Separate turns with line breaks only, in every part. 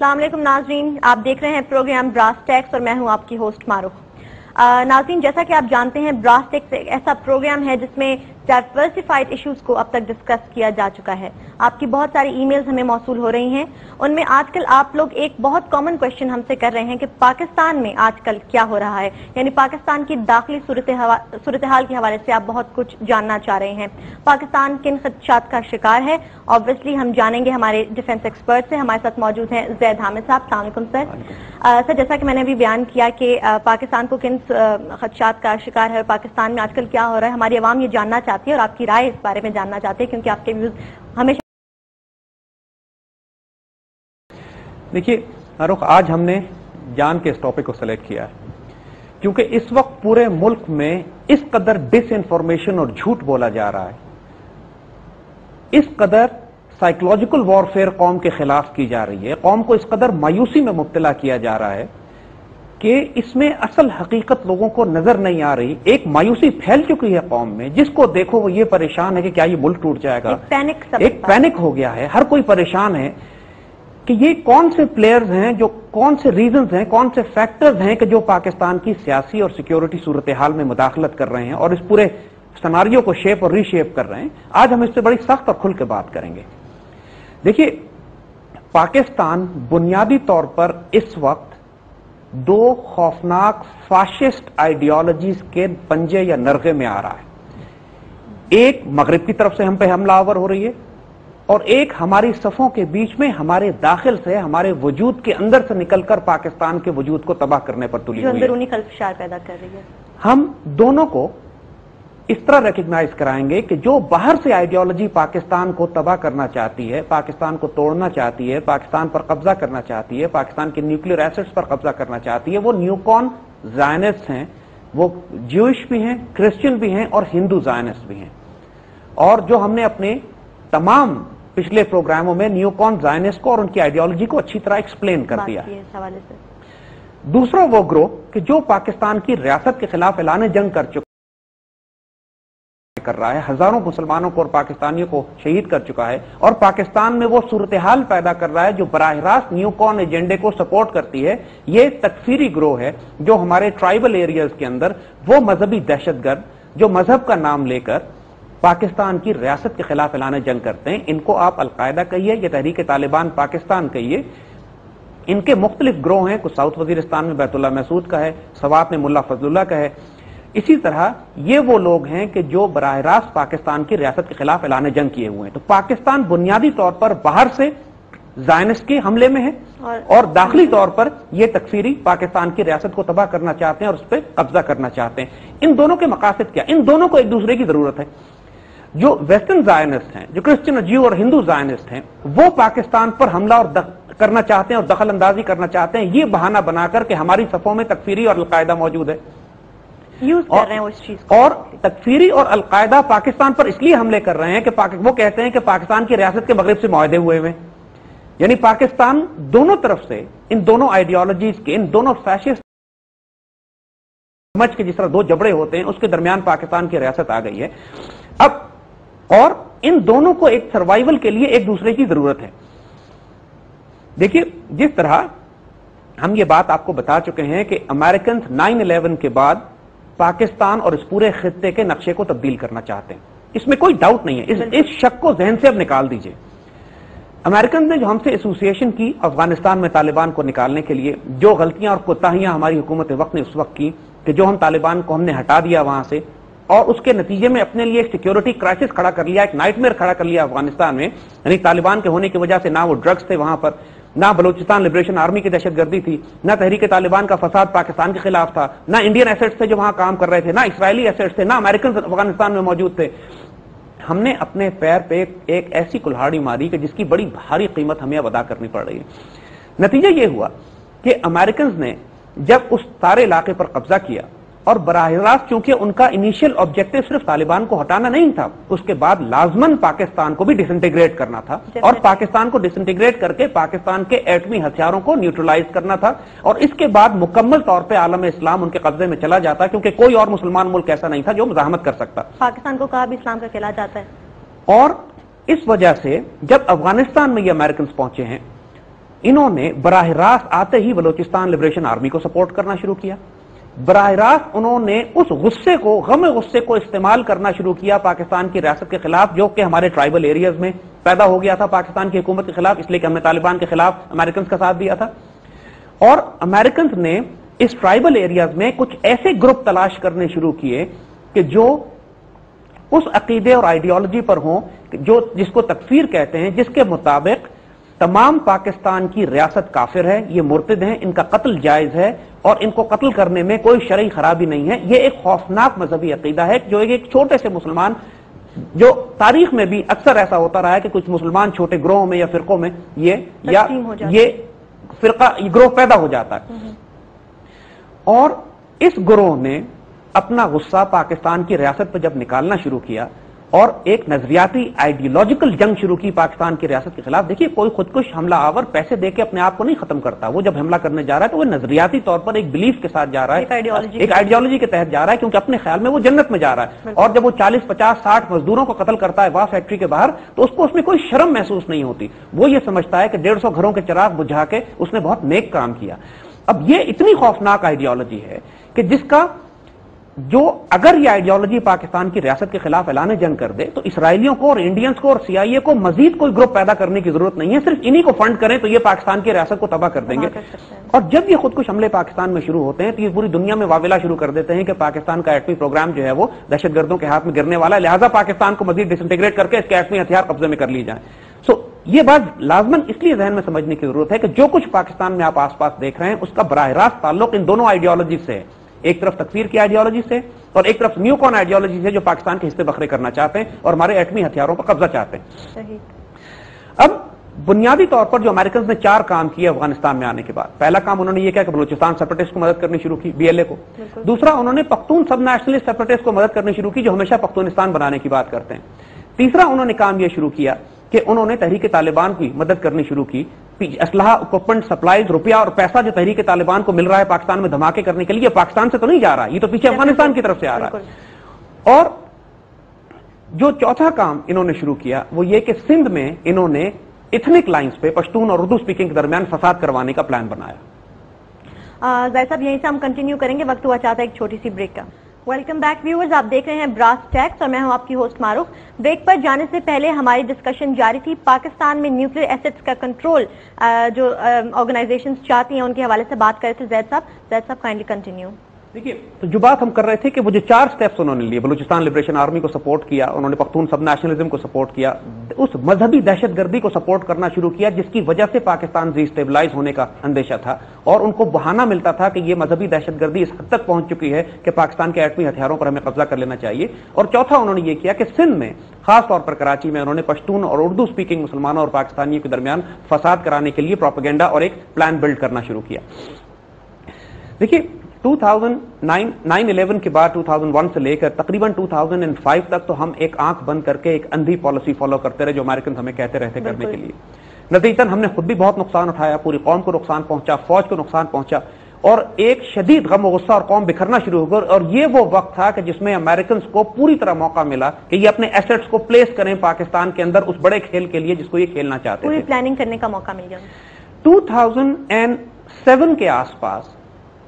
अस्सलाम वालेकुम नाज़रीन, आप देख रहे हैं प्रोग्राम ब्रास टैक्स और मैं हूं आपकी होस्ट मारूफ। नाज़रीन, जैसा कि आप जानते हैं ब्रास टैक्स एक ऐसा प्रोग्राम है जिसमें डाइवर्सिफाइड इश्यूज को अब तक डिस्कस किया जा चुका है। आपकी बहुत सारी ईमेल्स हमें मौसूल हो रही हैं, उनमें आजकल आप लोग एक बहुत कॉमन क्वेश्चन हमसे कर रहे हैं कि पाकिस्तान में आजकल क्या हो रहा है, यानी पाकिस्तान की दाखिली सूरत हाल के हवाले से आप बहुत कुछ जानना चाह रहे हैं। पाकिस्तान किन खदशात का शिकार है, ऑब्वियसली हम जानेंगे हमारे डिफेंस एक्सपर्ट से। हमारे साथ मौजूद हैं ज़ैद हामिद साहब। अस्सलाम वालेकुम सर। सर, जैसा कि मैंने अभी बयान किया कि पाकिस्तान को किन खदशात का शिकार है और पाकिस्तान में आजकल क्या हो रहा है, हमारी आवाम ये जानना चाहती है और आपकी राय इस बारे में जानना चाहते हैं, क्योंकि आपके व्यूज हमेशा।
देखिए फारूक, आज हमने जान के इस टॉपिक को सिलेक्ट किया है क्योंकि इस वक्त पूरे मुल्क में इस कदर डिस इंफॉर्मेशन और झूठ बोला जा रहा है, इस कदर साइकोलॉजिकल वॉरफेयर कौम के खिलाफ की जा रही है, कौम को इस कदर मायूसी में मुब्तला किया जा रहा है कि इसमें असल हकीकत लोगों को नजर नहीं आ रही। एक मायूसी फैल चुकी है कौम में, जिसको देखो वो ये परेशान है कि क्या ये मुल्क टूट जाएगा। एक पैनिक हो गया है, हर कोई परेशान है कि ये कौन से प्लेयर्स हैं, जो कौन से रीजंस हैं, कौन से फैक्टर्स हैं कि जो पाकिस्तान की सियासी और सिक्योरिटी सूरत हाल में मुदाखलत कर रहे हैं और इस पूरे सिनारियो को शेप और रीशेप कर रहे हैं। आज हम इससे बड़ी सख्त और खुल के बात करेंगे। देखिए, पाकिस्तान बुनियादी तौर पर इस वक्त दो खौफनाक फाशिस्ट आइडियोलॉजीज के पंजे या नरगे में आ रहा है। एक मगरिब की तरफ से हम पे हमलावर हो रही है और एक हमारी सफों के बीच में हमारे दाखिल से, हमारे वजूद के अंदर से निकलकर पाकिस्तान के वजूद को तबाह करने पर तुली हुई है, जो अंदरूनी खलफशार पैदा कर रही है। हम दोनों को इस तरह रिकग्नाइज कराएंगे कि जो बाहर से आइडियोलॉजी पाकिस्तान को तबाह करना चाहती है, पाकिस्तान को तोड़ना चाहती है, पाकिस्तान पर कब्जा करना चाहती है, पाकिस्तान के न्यूक्लियर एसेट्स पर कब्जा करना चाहती है, वो न्यूकॉन ज़ायनिस्ट हैं, वो ज्यूइश भी हैं, क्रिश्चियन भी हैं और हिंदू ज़ायनिस्ट भी हैं। और जो हमने अपने तमाम पिछले प्रोग्रामों में न्यूकॉन ज़ायनिस्ट को और उनकी आइडियोलॉजी को अच्छी तरह एक्सप्लेन कर दिया है। दूसरा वो ग्रोह कि जो पाकिस्तान की रियासत के खिलाफ ऐलान जंग कर रहा है, हजारों मुसलमानों को और पाकिस्तानियों को शहीद कर चुका है और पाकिस्तान में वो सूरत हाल पैदा कर रहा है जो बराह रास्त न्यूकॉन एजेंडे को सपोर्ट करती है। ये तकफीरी ग्रोह है जो हमारे ट्राइबल एरियाज के अंदर वो मजहबी दहशतगर्द जो मजहब का नाम लेकर पाकिस्तान की रियासत के खिलाफ ऐलान जंग करते हैं। इनको आप अलकायदा कहिए या तहरीक तालिबान पाकिस्तान कहिए, इनके मुख्तलिफ ग्रोह हैं। कुछ साउथ वजीरिस्तान में बैतुल्लाह महसूद का है, सवात में मुल्ला फजलुल्लाह का है। इसी तरह ये वो लोग हैं कि जो बराह रास्त पाकिस्तान की रियासत के खिलाफ ऐलान जंग किए हुए हैं। तो पाकिस्तान बुनियादी तौर पर बाहर से ज़ायनिस्ट के हमले में है और दाखिली तौर पर ये तकफीरी पाकिस्तान की रियासत को तबाह करना चाहते हैं और उस पर कब्जा करना चाहते हैं। इन दोनों के मकासद क्या? इन दोनों को एक दूसरे की जरूरत है। जो वेस्टर्न ज़ायनिस्ट हैं, जो क्रिश्चियन, ज्यू और हिंदू ज़ायनिस्ट हैं, वो पाकिस्तान पर हमला और करना चाहते हैं और दखल अंदाजी करना चाहते हैं, ये बहाना बनाकर के हमारी सफों में तकफीरी और अलकायदा मौजूद है, यूज कर रहे हैं उस चीज को। और तकफीरी और अलकायदा पाकिस्तान पर इसलिए हमले कर रहे हैं कि वो कहते हैं कि पाकिस्तान की रियासत के मगरिब से मुआहदे हुए हुए, यानी पाकिस्तान दोनों तरफ से इन दोनों आइडियोलॉजीज के, इन दोनों फैशिस्ट समझ के जिस तरह दो जबड़े होते हैं, उसके दरमियान पाकिस्तान की रियासत आ गई है अब। और इन दोनों को एक सर्वाइवल के लिए एक दूसरे की जरूरत है। देखिए, जिस तरह हम ये बात आपको बता चुके हैं कि अमेरिकन 9/11 के बाद पाकिस्तान और इस पूरे खित्ते के नक्शे को तब्दील करना चाहते हैं, इसमें कोई डाउट नहीं है। इस शक को जहन से अब निकाल दीजिए। अमेरिकन ने जो हमसे एसोसिएशन की अफगानिस्तान में तालिबान को निकालने के लिए, जो गलतियां और कोताहियां हमारी हुकूमत वक्त ने उस वक्त की कि जो हम तालिबान को हमने हटा दिया वहां से और उसके नतीजे में अपने लिए एक सिक्योरिटी क्राइसिस खड़ा कर लिया, एक नाइटमेयर खड़ा कर लिया अफगानिस्तान में। यानी तालिबान के होने की वजह से ना वो ड्रग्स थे वहां पर, ना बलूचिस्तान लिबरेशन आर्मी की दहशतगर्दी थी, ना तहरीक तालिबान का फसाद पाकिस्तान के खिलाफ था, ना इंडियन एसेट्स थे जो वहां काम कर रहे थे, ना इस्राएली एसेट्स थे, ना अमेरिकन अफगानिस्तान में मौजूद थे। हमने अपने पैर पे एक ऐसी कुल्हाड़ी मारी कि जिसकी बड़ी भारी कीमत हमें अब अदा करनी पड़ रही है। नतीजा ये हुआ कि अमेरिकन ने जब उस सारे इलाके पर कब्जा किया और बराह रास्त चूंकि उनका इनिशियल ऑब्जेक्टिव सिर्फ तालिबान को हटाना नहीं था, उसके बाद लाजमन पाकिस्तान को भी डिसइंटीग्रेट करना था और पाकिस्तान को डिसइंटीग्रेट करके पाकिस्तान के एटमी हथियारों को न्यूट्रलाइज करना था और इसके बाद मुकम्मल तौर पे आलम इस्लाम उनके कब्जे में चला जाता, क्योंकि कोई और मुसलमान मुल्क ऐसा नहीं था जो मुजाहमत कर सकता।
पाकिस्तान को कहा भी इस्लाम का खिला जाता है।
और इस वजह से जब अफगानिस्तान में ये अमेरिकन पहुंचे हैं, انہوں نے براہ راست آتے ہی بلوچستان لبریشن آرمی کو سپورٹ کرنا شروع کیا. براہ راست انہوں نے اس غصے کو، غم غصے کو استعمال کرنا شروع کیا پاکستان کی ریاست کے خلاف، جو کہ ہمارے ٹرائبل ایریاز میں پیدا ہو گیا تھا پاکستان کی حکومت کے خلاف، اس لیے کہ ہم نے طالبان کے خلاف امریکنز کا ساتھ دیا تھا. اور امریکنز نے اس ٹرائبل ایریاز میں کچھ ایسے گروپ تلاش کرنے شروع کیے کہ جو اس عقیدے اور آئیڈیالوجی پر ہوں جو جس کو تکفیر کہتے ہیں، جس کے مطابق تمام پاکستان کی ریاست کافر ہے، یہ مرتد ہیں، ان کا قتل جائز ہے اور ان کو قتل کرنے میں کوئی شرعی خرابی نہیں ہے. یہ ایک خوفناک مذہبی عقیدہ ہے جو ایک چھوٹے سے مسلمان، جو تاریخ میں بھی اکثر ایسا ہوتا رہا ہے کہ کچھ مسلمان چھوٹے گروہوں میں یا فرقوں میں یہ فرقہ گروہ پیدا ہو جاتا ہے. اور اس گروہ نے اپنا غصہ پاکستان کی ریاست پہ جب نکالنا شروع کیا اور ایک نظریاتی آئیڈیالوجیکل جنگ شروع کی پاکستان کی ریاست کے خلاف. دیکھیے کوئی خودکش حملہ آور پیسے دے کے اپنے آپ کو نہیں ختم کرتا، وہ جب حملہ کرنے جا رہا ہے تو وہ نظریاتی طور پر ایک بلیف کے ساتھ جا رہا ہے، ایک آئیڈیالوجی کے تحت جا رہا ہے، کیونکہ اپنے خیال میں وہ جنت میں جا رہا ہے. اور جب وہ 40 50 60 مزدوروں کو قتل کرتا ہے واہ فیکٹری کے باہر تو اس کو اس میں کوئی شرم محسوس نہیں ہوتی. وہ یہ سمجھتا ہے کہ 150 گھروں کے چراغ بجھا کے اس نے بہت نیک کام کیا. اب یہ اتنی خوفناک آئیڈیالوجی ہے کہ جس کا جو اگر یہ آئیڈیالوجی پاکستان کی ریاست کے خلاف اعلان جنگ کر دے تو اسرائیلیوں کو اور انڈینز کو اور سی آئی اے کو مزید کوئی گروپ پیدا کرنے کی ضرورت نہیں ہے، صرف انہی کو فنڈ کریں تو یہ پاکستان کی ریاست کو تباہ کر دیں گے. اور جب یہ خودکش حملے پاکستان میں شروع ہوتے ہیں تو یہ پوری دنیا میں واویلا شروع کر دیتے ہیں کہ پاکستان کا ایٹمی پروگرام جو ہے وہ دہشت گردوں کے ہاتھ میں گرنے والا ہے، لہٰذا پاکستان کو مزید ڈس انٹیگریٹ کر کے اس کے ایٹمی ہتھیار قبضے میں کر لی جائیں. یہ بات لازماً اس لیے ذہن میں سمجھنے کی ضرورت ہے کہ جو کچھ پاکستان میں آپ آس پاس دیکھ رہے ہیں اس کا براہ راست تعلق ان دونوں آئیڈیالوجی سے ہے. ایک طرف تکفیر کی آئیڈیالوجی سے اور ایک طرف نیو کون آئیڈیالوجی سے جو پاکستان کے حصے بکھرے کرنا چاہتے ہیں اور ہمارے ایٹمی ہتھیاروں پر قبضہ چاہتے ہیں.
صحیح.
اب بنیادی طور پر جو امریکنز نے 4 کام کیے افغانستان میں آنے کے بعد، پہلا کام انہوں نے یہ کیا کہ بلوچستان سیپریٹسٹ کو مدد کرنی شروع کی، بی ایل اے کو. دوسرا انہوں نے پختون سب نیشنلسٹ سیپریٹسٹ کو مدد کرنی شروع کی جو ہمیشہ پختونستان بنانے کی بات کرتے ہیں. تیسرا انہوں نے کام یہ شروع کیا کہ انہوں نے تحریک طالبان کی مدد کرنی شروع کی، اسلحہ اکوپمنٹ سپلائز روپیہ اور پیسہ جو تحریک طالبان کو مل رہا ہے پاکستان میں دھماکے کرنے کے لیے پاکستان سے تو نہیں جا رہا، یہ تو پیچھے افغانستان کی طرف سے آ رہا ہے. اور جو چوتھا کام انہوں نے شروع کیا وہ یہ کہ سندھ میں انہوں نے ایتھنک لائنز پہ پشتون اور اردو سپیکنگ کے درمیان فساد کروانے کا پلان بنایا.
ظاہر صاحب یہیں سے ہم کنٹینیو کریں گے، وقت ہوا چاہتا ہے ایک چھوٹی سی بریک کا. ویلکم بیک ویورز، آپ دیکھ رہے ہیں براس ٹیکس اور میں ہوں آپ کی ہوسٹ معروف. بریک پر جانے سے پہلے ہماری ڈسکشن جاری تھی پاکستان میں نیوکلیر ایسٹس کا کنٹرول جو آرگنائزیشنز چاہتی ہیں ان کے حوالے سے بات کر رہے تھے زید صاحب کائنڈلی کنٹینیو.
دیکھیے تو جو بات ہم کر رہے تھے کہ وہ جو 4 سٹیپس انہوں نے لیے، بلوچستان لبریشن آرمی کو سپورٹ کیا، انہوں نے پختون سب نیشنلزم کو سپورٹ کیا، اس مذہبی دہشت گردی کو سپورٹ کرنا شروع کیا جس کی وجہ سے پاکستان ری اسٹیبلائز ہونے کا اندیشہ تھا اور ان کو بہانہ ملتا تھا کہ یہ مذہبی دہشت گردی اس حد تک پہنچ چکی ہے کہ پاکستان کے ایٹمی ہتھیاروں پر ہمیں قبضہ کر لینا چاہیے. اور چوتھا انہوں نے یہ کیا کہ سندھ میں خاص طور پر کراچی میں انہوں نے پشتون اور اردو سپیکنگ مسلمانوں اور پاکستانیوں کے درمیان فساد کرانے کے لیے پروپیگنڈا اور ایک پلان بلڈ کرنا شروع کیا. دیکھیے 9/11 کے بعد 2001 سے لے کر تقریباً 2005 تک تو ہم ایک آنکھ بند کر کے ایک اندھی پالیسی فالو کرتے رہے جو امریکنز ہمیں کہتے رہتے کرنے کے لیے. نتیجتاً ہم نے خود بھی بہت نقصان اٹھایا، پوری قوم کو نقصان پہنچا، فوج کو نقصان پہنچا اور ایک شدید غم و غصہ اور قوم بکھرنا شروع ہو گئی. اور یہ وہ وقت تھا کہ جس میں امریکنز کو پوری طرح موقع ملا کہ یہ اپنے ایسٹس کو پلیس کریں پاکستان کے اندر اس بڑے کھیل کے لیے جس کو یہ کھیلنا چاہتے تھے.
پوری پلاننگ کرنے کا موقع مل گیا.
2007 کے آس پاس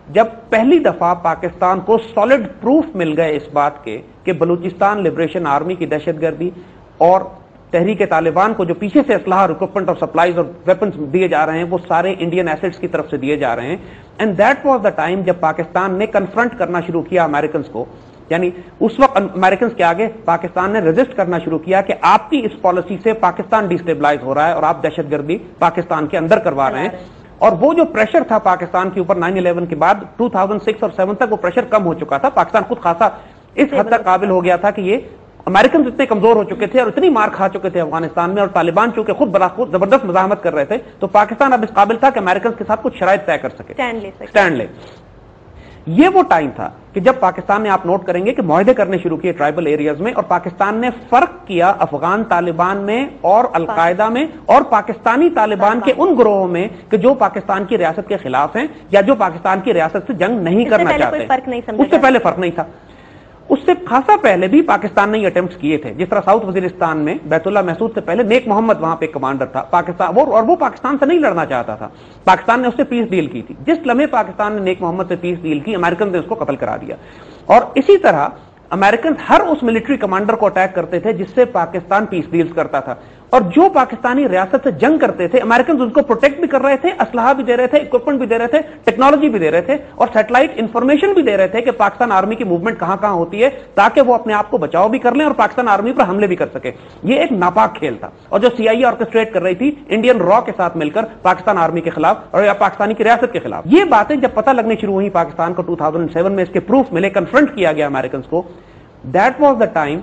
جب پہلی دفعہ پاکستان کو سالڈ پروف مل گئے اس بات کے کہ بلوچستان لبریشن آرمی کی دہشت گردی اور تحریک طالبان کو جو پیچھے سے اسلحہ ریکوپمنٹ اور سپلائز اور ویپنز دیے جا رہے ہیں وہ سارے انڈین ایسٹس کی طرف سے دیے جا رہے ہیں. And that was the time جب پاکستان نے کنفرنٹ کرنا شروع کیا امریکنز کو، یعنی اس وقت امریکنز کے آگے پاکستان نے ریزسٹ کرنا شروع کیا کہ آپ کی اس پالیسی سے پاکستان ڈیسٹیبلائز ہو رہا ہے اور آپ دہشت گردی پاکستان کے اندر کروا رہے ہیں. اور وہ جو پریشر تھا پاکستان کے اوپر 9/11 کے بعد 2006 اور 2007 تک وہ پریشر کم ہو چکا تھا. پاکستان خود خاصا اس حد تک قابل ہو گیا تھا کہ یہ امریکنز اتنے کمزور ہو چکے تھے اور اتنی مار کھا چکے تھے افغانستان میں اور طالبان چونکہ خود خود زبردست مزاحمت کر رہے تھے تو پاکستان اب اس قابل تھا کہ امریکنز کے ساتھ کچھ شرائط طے کر سکے، اسٹینڈ لے. یہ وہ ٹائم تھا کہ جب پاکستان نے، آپ نوٹ کریں گے کہ معاہدے کرنے شروع کیے ٹرائبل ایریاز میں اور پاکستان نے فرق کیا افغان طالبان میں اور القاعدہ میں اور پاکستانی طالبان کے ان گروہوں میں کہ جو پاکستان کی ریاست کے خلاف ہیں یا جو پاکستان کی ریاست سے جنگ نہیں کرنا چاہتے. اس سے پہلے فرق نہیں تھا. اس سے خاصا پہلے بھی پاکستان نے یہ اٹیمپٹس کیے تھے. جس طرح ساؤتھ وزیرستان میں بیت اللہ محسود سے پہلے نیک محمد وہاں پہ کمانڈر تھا پاکستان, اور وہ پاکستان سے نہیں لڑنا چاہتا تھا. پاکستان نے اس سے پیس ڈیل کی تھی. جس لمحے پاکستان نے نیک محمد سے پیس ڈیل کی, امریکن نے اس کو قتل کرا دیا. اور اسی طرح امریکن ہر اس ملٹری کمانڈر کو اٹیک کرتے تھے جس سے پاکستان پیس ڈیلز کرتا تھا. اور جو پاکستانی ریاست سے جنگ کرتے تھے, امریکن ان کو پروٹیکٹ بھی کر رہے تھے, اسلحہ بھی دے رہے تھے, اکوپمنٹ بھی دے رہے تھے, ٹیکنالوجی بھی دے رہے تھے, اور سیٹلائٹ انفارمیشن بھی دے رہے تھے کہ پاکستان آرمی کی موومنٹ کہاں کہاں ہوتی ہے, تاکہ وہ اپنے آپ کو بچاؤ بھی کر لیں اور پاکستان آرمی پر حملے بھی کر سکے. یہ ایک ناپاک کھیل تھا, اور جو CIA آرکسٹریٹ کر رہی تھی انڈین را کے ساتھ مل کر پاکستان آرمی کے خلاف اور یا پاکستانی کی ریاست کے خلاف. یہ باتیں جب پتہ لگنے شروع ہوئی پاکستان کو 2007 میں, اس کے پروف ملے, کنفرنٹ کیا گیا امریکنز کو. That was the time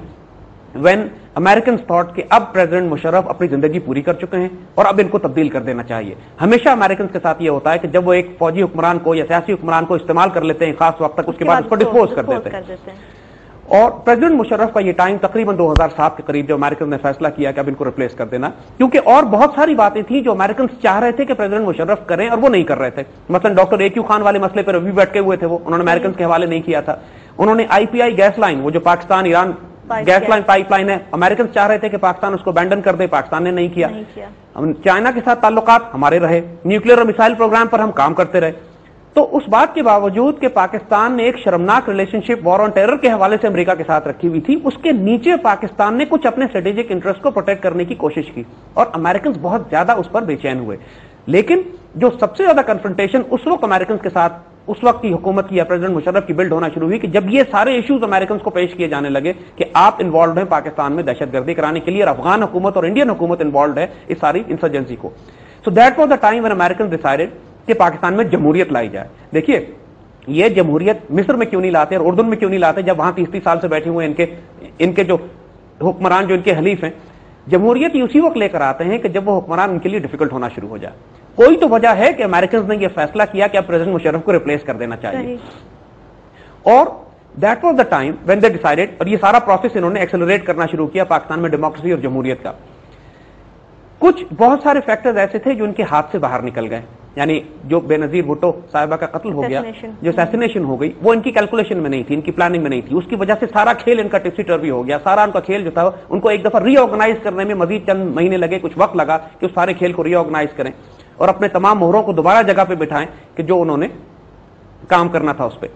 when Americans thought کہ اب پریزیڈنٹ مشرف اپنی زندگی پوری کر چکے ہیں اور اب ان کو تبدیل کر دینا چاہیے. ہمیشہ امریکنز کے ساتھ یہ ہوتا ہے کہ جب وہ ایک فوجی حکمران کو یا سیاسی حکمران کو استعمال کر لیتے ہیں خاص وقت تک, اس کے بعد اس کو ڈسپوز کر دیتے ہیں. اور پریزیڈنٹ مشرف کا یہ ٹائم تقریباً 2007 کے قریب جو امریکن نے فیصلہ کیا کہ اب ان کو ریپلیس کر دینا, کیونکہ اور بہت ساری باتیں تھیں جو امریکنز چاہ رہے تھے کہ پریزیڈنٹ مشرف کریں اور وہ نہیں کر رہے تھے. مثلا ڈاکٹر AQ خان والے مسئلے پر ابھی بیٹھے ہوئے تھے, وہ انہوں نے امریکنز کے حوالے نہیں کیا تھا. انہوں نے IPI گیس لائن, وہ جو Pakistan Iran gas line pipe line ہے, امریکنز چاہ رہے تھے کہ پاکستان اس کو ابینڈن کر دے, پاکستان نے نہیں کیا. چائنا کے ساتھ تعلقات ہمارے رہے, نیوکلیر اور میسائل پروگرام پر ہم کام کرتے رہے. تو اس بات کے باوجود کہ پاکستان نے ایک شرمناک relation ship war on terror کے حوالے سے امریکہ کے ساتھ رکھی ہوئی تھی, اس کے نیچے پاکستان نے کچھ اپنے اسٹریٹجک انٹرسٹ کو پروٹیکٹ کرنے کی کوشش کی, اور امریکنز بہت زیادہ اس پر بے چین ہوئے. لیکن جو سب سے زیادہ کنفرنٹیشن اس وقت امریکنز کے ساتھ اس وقت کی حکومت کی یا پریزیڈنٹ مشرف کی بلڈ ہونا شروع ہوئی کہ جب یہ سارے ایشوز امریکنز کو پیش کیے جانے لگے کہ آپ انوالوڈ ہیں پاکستان میں دہشت گردی کرانے کے لیے, اور افغان حکومت اور انڈین حکومت انوالوڈ ہے اس ساری انسرجنسی کو. So that was the time when Americans decided کہ پاکستان میں جمہوریت لائی جائے. دیکھیے یہ جمہوریت مصر میں کیوں نہیں لاتے اور اردن میں کیوں نہیں لاتے جب وہاں 30 سال سے بیٹھے ہوئے ان کے جو حکمران جو ان کے حلیف ہیں. جمہوریت یہ اسی وقت لے کر آتے ہیں کہ جب وہ حکمران ان کے لیے ڈیفیکلٹ ہونا شروع ہو جائے. کوئی تو وجہ ہے کہ امریکنز نے یہ فیصلہ کیا کہ اب پریزیڈنٹ مشرف کو ریپلیس کر دینا چاہیے. اور that was the time when they decided, اور یہ سارا پروسیس انہوں نے ایکسلریٹ کرنا شروع کیا پاکستان میں ڈیموکریسی اور جمہوریت کا. کچھ بہت سارے فیکٹرز ایسے تھے جو ان کے ہاتھ سے باہر نکل گئے, یعنی جو بے نظیر بھٹو صاحبہ کا قتل ہو گیا, جو اسیسینیشن ہو گئی, وہ ان کی کیلکولیشن میں نہیں تھی, ان کی پلاننگ میں نہیں تھی. اس کی وجہ سے سارا کھیل ان کا ٹپسی ٹربی ہو گیا. سارا ان کا کھیل جو تھا ان کو ایک دفعہ ری آرگنائز کرنے میں مزید چند مہینے لگے, کچھ وقت لگا کہ اس سارے کھیل کو ری آرگنائز کریں اور اپنے تمام مہروں کو دوبارہ جگہ پہ بٹھائیں کہ جو انہوں نے کام کرنا تھا اس پہ.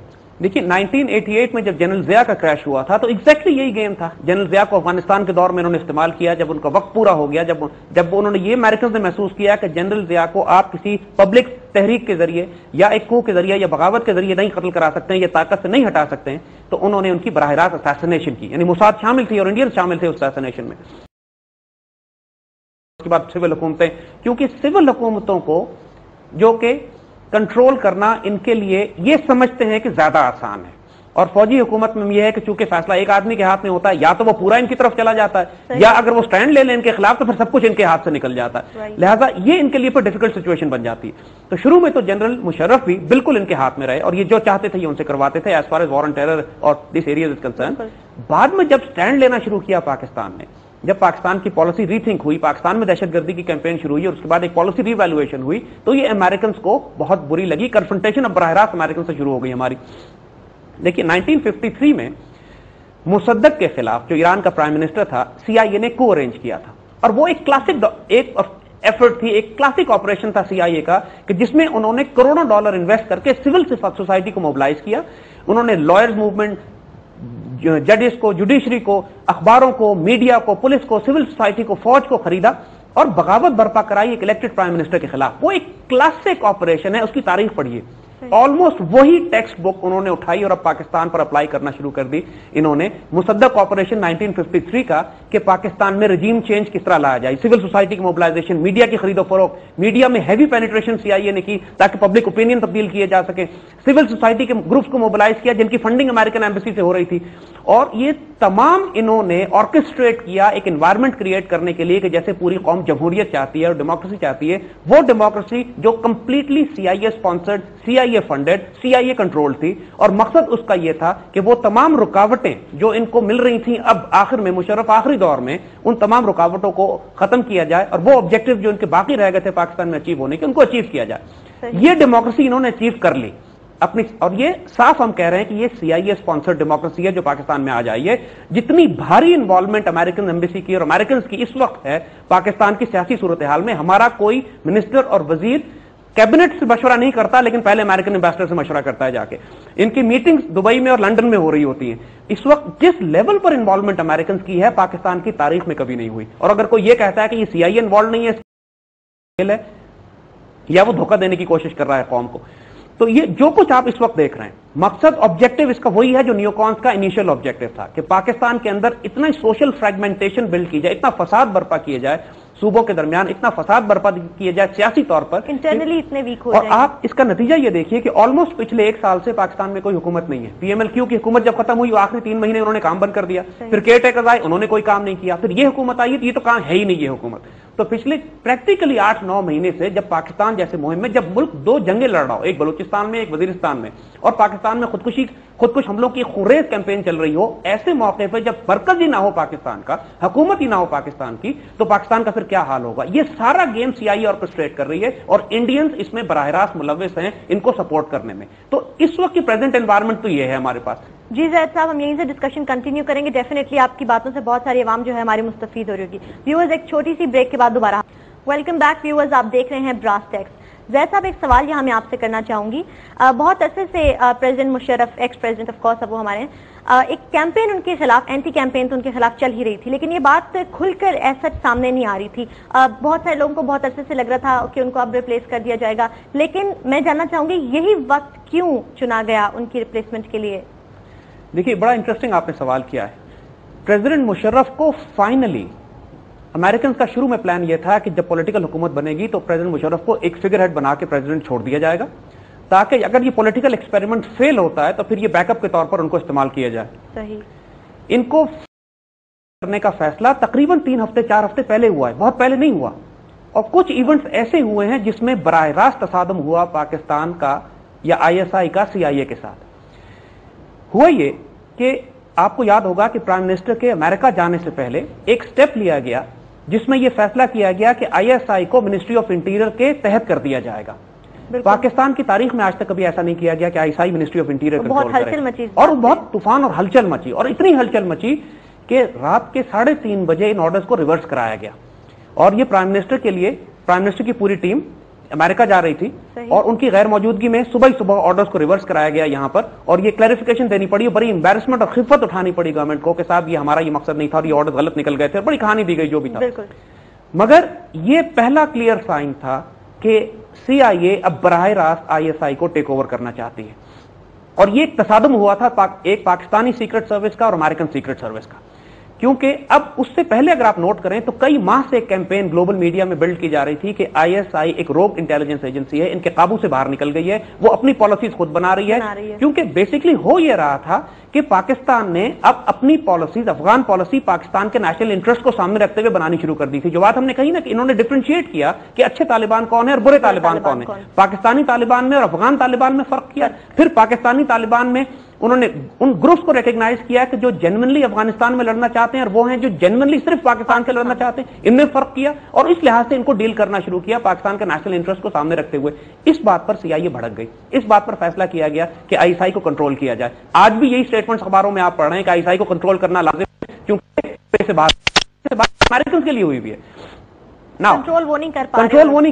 دیکھیے 1988 میں جب جنرل ضیاء کا کریش ہوا تھا تو ایگزیکٹلی یہی گیم تھا. جنرل ضیاء کو افغانستان کے دور میں انہوں نے استعمال کیا جب ان کا وقت پورا ہو گیا, جب انہوں نے یہ امریکنز نے محسوس کیا کہ جنرل ضیاء کو آپ کسی پبلک تحریک کے ذریعے یا ایک کو کے ذریعے یا بغاوت کے ذریعے نہیں قتل کرا سکتے ہیں, یہ طاقت سے نہیں ہٹا سکتے ہیں, تو انہوں نے ان کی براہ راست اسیسینیشن کی. یعنی موساد شامل تھی اور انڈین شامل تھے اس اسیسینیشن میں. اس کے بعد سول حکومتیں, کیونکہ سول حکومتوں کو جو کہ کنٹرول کرنا ان کے لیے یہ سمجھتے ہیں کہ زیادہ آسان ہے, اور فوجی حکومت میں یہ ہے کہ چونکہ فیصلہ ایک آدمی کے ہاتھ میں ہوتا ہے, یا تو وہ پورا ان کی طرف چلا جاتا ہے یا اگر وہ سٹینڈ لے لیں ان کے خلاف تو پھر سب کچھ ان کے ہاتھ سے نکل جاتا ہے. لہٰذا یہ ان کے لیے ڈیفیکلٹ سچویشن بن جاتی ہے. تو شروع میں تو جنرل مشرف بھی بالکل ان کے ہاتھ میں رہے اور یہ جو چاہتے تھے یہ ان سے کرواتے تھے as far as war on terror اور دس ایریاز از کنسرن. بعد میں جب سٹینڈ لینا شروع کیا پاکستان نے, جب پاکستان کی پالیسی ری تھنک ہوئی, پاکستان میں دہشت گردی کی کیمپین شروع ہوئی اور اس کے بعد ایک پالیسی ری ایویلویشن ہوئی, تو یہ امریکنز کو بہت بری لگی. کنفرنٹیشن اب براہ راست امریکن سے شروع ہو گئی ہماری. دیکھیے 1953 میں مصدق کے خلاف جو ایران کا پرائم منسٹر تھا, CIA نے کو ارینج کیا تھا, اور وہ ایک کلاسک ایفرٹ تھی, ایک کلاسک آپریشن تھا CIA کا, کہ جس میں انہوں نے کروڑوں ڈالر انویسٹ کر کے سول سوسائٹی کو موبلائز کیا. انہوں نے لائرز موومنٹ, ججز کو, جوڈیشری کو, اخباروں کو, میڈیا کو, پولیس کو, سول سوسائٹی کو, فوج کو خریدا اور بغاوت برپا کرائی ایک الیکٹڈ پرائم منسٹر کے خلاف. وہ ایک کلاسک آپریشن ہے, اس کی تاریخ پڑھیے. آلموسٹ وہی ٹیکسٹ بک انہوں نے اٹھائی اور اب پاکستان پر اپلائی کرنا شروع کر دی انہوں نے. مصدق آپریشن 1953 کا کہ پاکستان میں رجیم چینج کس طرح لایا جائے, سول سوسائٹی کی موبلائزیشن, میڈیا کی خرید و فروخت, میڈیا میں ہیوی پینیٹریشن CIA نے کی تاکہ پبلک اوپینین تبدیل کیے جا سکے, سول سوسائٹی کے گروپس کو موبلائز کیا جن کی فنڈنگ امریکن ایمبیسی سے ہو رہی تھی, اور یہ تمام انہوں نے آرکسٹریٹ کیا ایک انوائرمنٹ کریٹ کرنے کے لیے کہ جیسے پوری قوم جمہوریت چاہتی ہے اور ڈیموکریسی چاہتی ہے, وہ ڈیموکریسی جو completely CIA sponsored, CIA funded, CIA control تھی. اور مقصد اس کا یہ تھا کہ وہ تمام رکاوٹیں جو ان کو مل رہی تھیں اب آخر میں مشرف آخری دور میں, ان تمام رکاوٹوں کو ختم کیا جائے اور وہ آبجیکٹو جو ان کے باقی رہ گئے تھے پاکستان میں اچیو ہونے کے, ان کو اچیو کیا جائے. یہ ڈیموکریسی انہوں نے اچیو کر لی. اپنی, اور یہ صاف ہم کہہ رہے ہیں کہ یہ CIA اسپانسرڈ ڈیموکریسی ہے جو پاکستان میں آ جائی ہے. جتنی بھاری انوالومنٹ امریکن ایمبیسی کی اور امریکنز کی اس وقت ہے پاکستان کی سیاسی صورتحال میں, ہمارا کوئی منسٹر اور وزیر کیبنٹ سے مشورہ نہیں کرتا, لیکن پہلے امریکن ایمبیسڈر سے مشورہ کرتا ہے جا کے. ان کی میٹنگز دبئی میں اور لنڈن میں ہو رہی ہوتی ہیں. اس وقت جس لیول پر انوالومنٹ امریکنز کی ہے پاکستان کی تاریخ میں کبھی نہیں ہوئی. اور اگر کوئی یہ کہتا ہے کہ یہ CIA انوالو نہیں ہے یا وہ دھوکہ دینے کی کوشش کر رہا ہے قوم کو, تو یہ جو کچھ آپ اس وقت دیکھ رہے ہیں مقصد آبجیکٹو اس کا وہی ہے جو نیو کونس کا انیشل آبجیکٹو تھا, کہ پاکستان کے اندر اتنا سوشل فریگمنٹیشن بلڈ کی جائے, اتنا فساد برپا کیے جائے صوبوں کے درمیان, اتنا فساد برپا کیے جائے سیاسی طور پر,
انٹرنلی اتنے ویک ہو
اور آپ اس کا نتیجہ یہ دیکھیے کہ آلموسٹ پچھلے 1 سال سے پاکستان میں کوئی حکومت نہیں ہے. PMLQ کی حکومت جب ختم ہوئی آخری 3 مہینے انہوں نے کام بند کر دیا, پھر کیئر ٹیکرز آئے انہوں نے کوئی کام نہیں کیا, پھر یہ حکومت آئی یہ تو کام ہے ہی نہیں یہ حکومت. تو پچھلے پریکٹیکلی 8-9 مہینے سے جب پاکستان جیسے مہم میں جب ملک 2 جنگیں لڑ رہا ہو, ایک بلوچستان میں ایک وزیرستان میں, اور پاکستان میں خودکش حملوں کی خریز کیمپین چل رہی ہو, ایسے موقع پہ جب مرکز ہی نہ ہو پاکستان کا, حکومت ہی نہ ہو پاکستان کی, تو پاکستان کا پھر کیا حال ہوگا. یہ سارا گیم CIA آرکسٹریٹ کر رہی ہے اور انڈینز اس میں براہ راست ملوث ہیں ان کو سپورٹ کرنے میں. تو اس وقت کی پریزنٹ انوائرمنٹ تو یہ ہے ہمارے پاس.
جی زید صاحب, ہم یہیں سے ڈسکشن کنٹینیو کریں گے. ڈیفینیٹلی آپ کی باتوں سے بہت ساری عوام جو ہے ہماری مستفید ہو رہی ہوگی. ویورز ایک چھوٹی سی بریک کے بعد دوبارہ ویلکم بیک. ویورز آپ دیکھ رہے ہیں براس ٹیکس. زید صاحب ایک سوال یہاں میں آپ سے کرنا چاہوں گی. بہت عرصے سے president Musharraf, x president of course اب وہ ہمارے ہیں, ایک کیمپین ان کے خلاف, اینٹی کیمپین تو ان کے خلاف چل ہی رہی تھی, لیکن یہ بات کھل کر ایسا سامنے نہیں آ رہی تھی. بہت سارے لوگوں کو بہت عرصے سے لگ رہا تھا کہ ان کو اب ریپلیس کر دیا جائے گا, لیکن میں جاننا چاہوں گی یہی وقت کیوں چنا گیا ان کی ریپلیسمنٹ کے لیے؟
دیکھیے بڑا انٹرسٹنگ آپ نے سوال کیا ہے. پریزیڈنٹ مشرف کو فائنلی امریکنز کا شروع میں پلان یہ تھا کہ جب پولیٹیکل حکومت بنے گی تو پریزیڈنٹ مشرف کو ایک فگر ہیڈ بنا کے پریزیڈنٹ چھوڑ دیا جائے گا, تاکہ اگر یہ پولیٹیکل ایکسپیریمنٹ فیل ہوتا ہے تو پھر یہ بیک اپ کے طور پر ان کو استعمال کیا جائے.
صحیح.
ان کو کرنے کا فیصلہ تقریباً 3 ہفتے 4 ہفتے پہلے ہوا ہے, بہت پہلے نہیں ہوا. اور کچھ ایونٹس ایسے ہوئے ہیں جس میں براہ راست تصادم ہوا پاکستان کا یا ISI کا CIA کے ساتھ. ہوا یہ کہ آپ کو یاد ہوگا کہ پرائم منسٹر کے امریکہ جانے سے پہلے ایک سٹیپ لیا گیا جس میں یہ فیصلہ کیا گیا کہ ISI کو منسٹری آف انٹیریئر کے تحت کر دیا جائے گا. پاکستان کی تاریخ میں آج تک کبھی ایسا نہیں کیا گیا کہ ISI ministry of interior control کرے, اور بہت طوفان اور ہلچل مچی, اور اتنی ہلچل مچی کہ رات کے 3:30 بجے ان آرڈرز کو ریورس کرایا گیا. اور یہ پرائم منسٹر کے لیے, پرائم منسٹر کی پوری ٹیم امریکہ جا رہی تھی اور ان کی غیر موجودگی میں صبح آرڈرز کو ریورس کرایا گیا یہاں پر, اور یہ کلیریفیکیشن دینی پڑی, بڑی امبیرسمنٹ اور خفت اٹھانی پڑی گورنمنٹ کو کہ صاحب یہ ہمارا یہ مقصد نہیں تھا اور یہ آرڈرز غلط نکل گئے تھے, بڑی کہانی دی گئی جو بھی تھا. مگر یہ پہلا کلیئر سائن تھا کہ CIA اب براہ راست ISI کو ٹیک اوور کرنا چاہتی ہے. اور یہ ایک تصادم ہوا تھا ایک پاکستانی سیکرٹ سروس کا اور امریکن سیکرٹ سروس کا, کیونکہ اب اس سے پہلے اگر آپ نوٹ کریں تو کئی ماہ سے ایک کیمپین گلوبل میڈیا میں بلڈ کی جا رہی تھی کہ ISI ایک روگ انٹیلیجنس ایجنسی ہے, ان کے قابو سے باہر نکل گئی ہے, وہ اپنی پالیسیز خود بنا رہی ہے. کیونکہ بیسکلی ہو یہ رہا تھا کہ پاکستان نے اب اپنی پالیسیز, افغان پالیسی پاکستان کے نیشنل انٹرسٹ کو سامنے رکھتے ہوئے بنانی شروع کر دی تھی. جو بات ہم نے کہی نا کہ انہوں نے ڈفرینشیٹ کیا کہ اچھے طالبان کون ہیں اور برے طالبان کون ہیں, پاکستانی طالبان میں اور افغان طالبان میں فرق کیا. پھر پاکستانی طالبان میں انہوں نے ان گروپس کو ریکگنائز کیا کہ جو جینوئنلی افغانستان میں لڑنا چاہتے ہیں اور وہ ہیں جو جینوئنلی صرف پاکستان سے لڑنا چاہتے ہیں, ان میں فرق کیا, اور اس لحاظ سے ان کو ڈیل کرنا شروع کیا پاکستان کے نیشنل انٹرسٹ کو سامنے رکھتے ہوئے. اس بات پر CIA بھڑک گئی, اس بات پر فیصلہ کیا گیا کہ ISI کو کنٹرول کیا جائے. آج بھی یہی اسٹیٹمنٹس اخباروں میں آپ پڑھ رہے ہیں کہ ISI کو کنٹرول کرنا لازم ہے, کیونکہ سے بات امریکنز کے لیے ہوئی بھی ہے نا, کنٹرول وہ نہیں